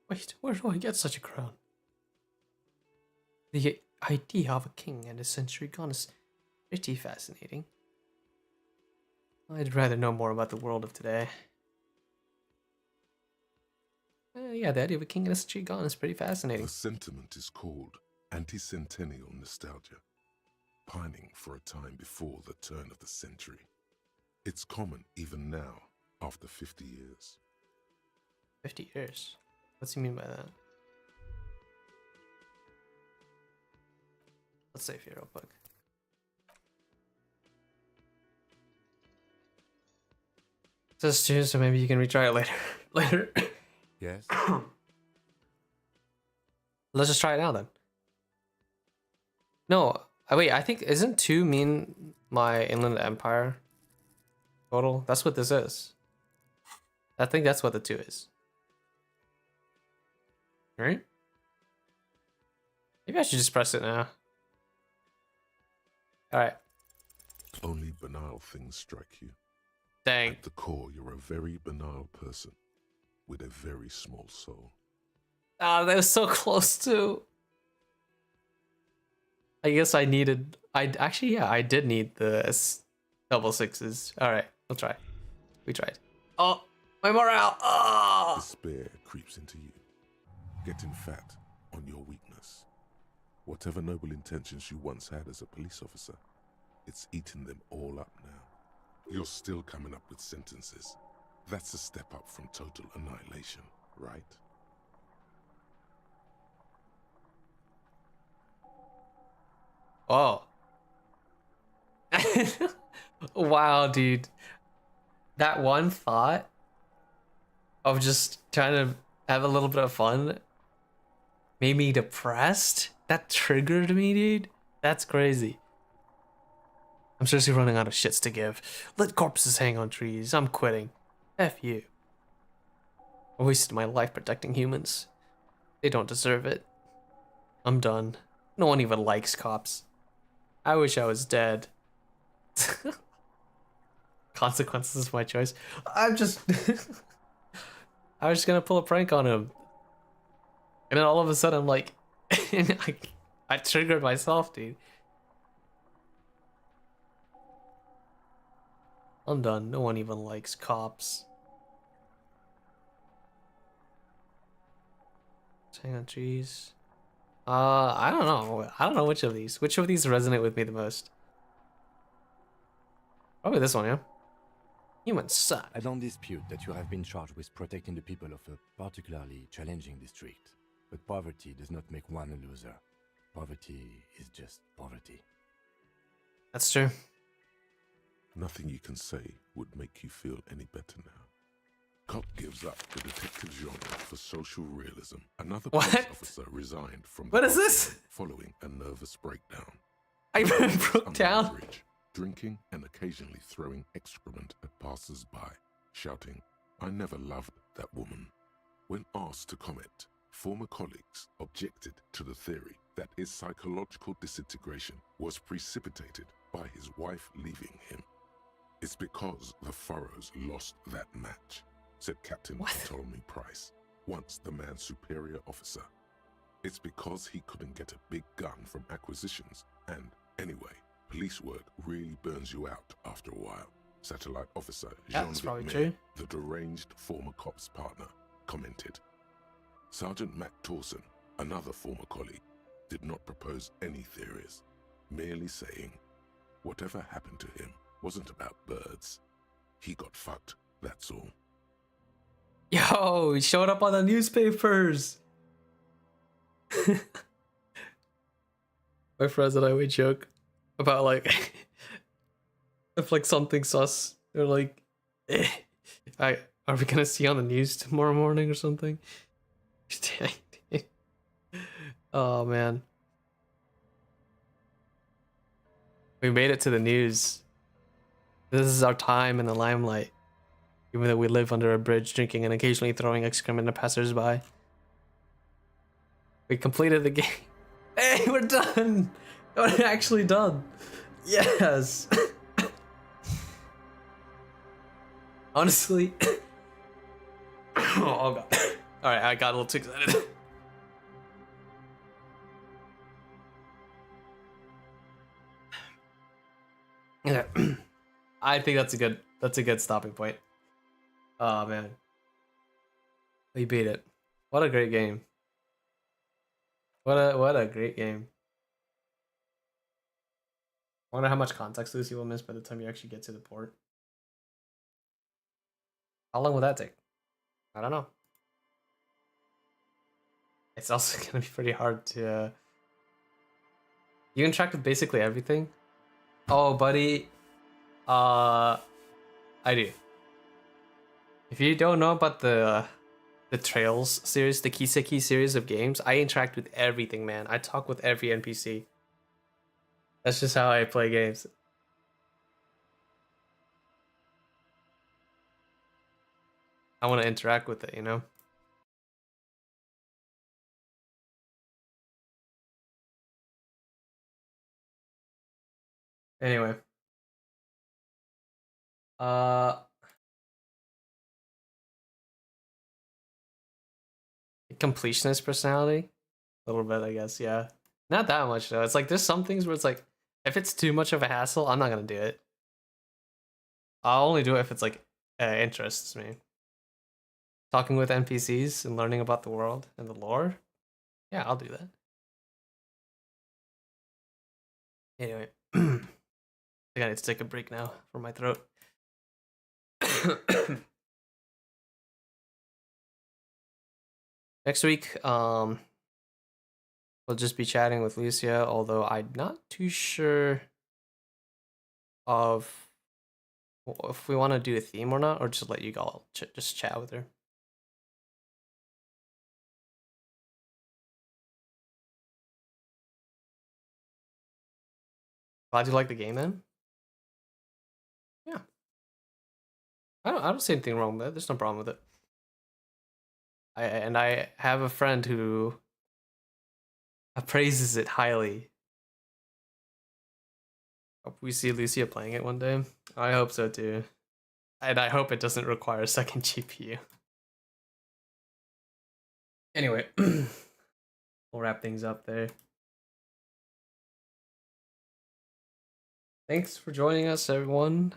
Wait, where do I get such a crown? The idea of a king and a century gone is pretty fascinating. I'd rather know more about the world of today. Yeah, the idea of a king and a century gone is pretty fascinating. The sentiment is called anti-centennial nostalgia, pining for a time before the turn of the century. It's common even now, after 50 years. 50 years? What's he mean by that? Let's save here real quick. It says 2, so maybe you can retry it later. later. Yes? Let's just try it now then. No, wait, I think, isn't 2 mean my Inland Empire total? That's what this is. I think that's what the 2 is. Right? Maybe I should just press it now. Alright. Only banal things strike you. Dang. At the core, you're a very banal person with a very small soul. Ah, that was so close too. I guess I needed. I did need the double sixes. All right, we'll try. We tried. Oh, my morale. Oh. Despair creeps into you, getting fat on your weakness. Whatever noble intentions you once had as a police officer, it's eating them all up now. You're still coming up with sentences. That's a step up from total annihilation, right? Oh. Wow, dude. That one thought of just trying to have a little bit of fun made me depressed. That triggered me, dude. That's crazy. I'm seriously running out of shits to give. Let corpses hang on trees. I'm quitting. F you. I wasted my life protecting humans. They don't deserve it. I'm done. No one even likes cops. I wish I was dead. Consequences of my choice. I was just gonna pull a prank on him. And then all of a sudden I'm like, I triggered myself, dude. I'm done. No one even likes cops. Hang on, trees. I don't know. I don't know which of these. Which of these resonate with me the most? Probably this one, yeah. Humans suck. I don't dispute that you have been charged with protecting the people of a particularly challenging district. But poverty does not make one a loser. Poverty is just poverty. That's true. Nothing you can say would make you feel any better now. Cop gives up the detective genre for social realism. Another police officer resigned from the What is this? following a nervous breakdown. I broke Under the down. bridge, drinking and occasionally throwing excrement at passers-by, shouting, "I never loved that woman." When asked to comment, former colleagues objected to the theory that his psychological disintegration was precipitated by his wife leaving him. "It's because the Furrows lost that match," said Captain Ptolemy Price, once the man's superior officer. "It's because he couldn't get a big gun from acquisitions, and anyway, police work really burns you out after a while," Satellite Officer That's probably Jean-Vic true. May, the deranged former cop's partner, commented. Sergeant Mac Torson, another former colleague, did not propose any theories, merely saying, "Whatever happened to him wasn't about birds. He got fucked, that's all." Yo, he showed up on the newspapers. My friends and I would joke about like if like something sus, they're like, are we gonna see on the news tomorrow morning or something? Oh man, we made it to the news. This is our time in the limelight. Even though we live under a bridge, drinking and occasionally throwing excrement at passers-by. We completed the game. Hey, we're done! Oh, it actually done. Yes. Honestly. Oh god. Alright, I got a little too excited. Yeah. I think that's a good stopping point. Oh man. We beat it. What a great game. What a great game. I wonder how much context Lucy will miss by the time you actually get to the port. How long will that take? I don't know. It's also gonna be pretty hard to you interact with basically everything. Oh buddy. I do. If you don't know about the Trails series, the Kiseki series of games, I interact with everything, man. I talk with every NPC. That's just how I play games. I want to interact with it, you know? Anyway. Completionist personality? A little bit, I guess, yeah. Not that much, though. It's like, there's some things where it's like, if it's too much of a hassle, I'm not gonna do it. I'll only do it if it's like, interests me. Talking with NPCs and learning about the world and the lore? Yeah, I'll do that. Anyway. I think I need to take a break now for my throat. Next week, we'll just be chatting with Lucia, although I'm not too sure of if we want to do a theme or not, or just let you all just chat with her. Glad you like the game then? Yeah. I don't see anything wrong with it. There's no problem with it. I have a friend who appraises it highly. Hope we see Lucia playing it one day. I hope so too. And I hope it doesn't require a second GPU. Anyway, we'll wrap things up there. Thanks for joining us, everyone.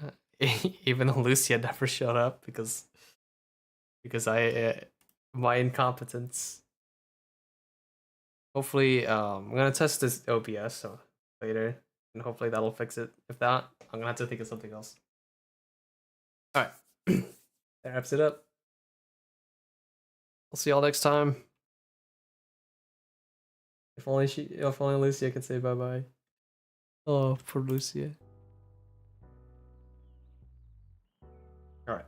Even though Lucia never showed up because my incompetence. Hopefully, I'm gonna test this OBS so later, and hopefully that'll fix it. If not, I'm gonna have to think of something else. All right, that wraps it up. I'll see y'all next time. If only Lucia could say bye bye. Oh, poor Lucia. All right.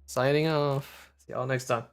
Signing off. See y'all next time.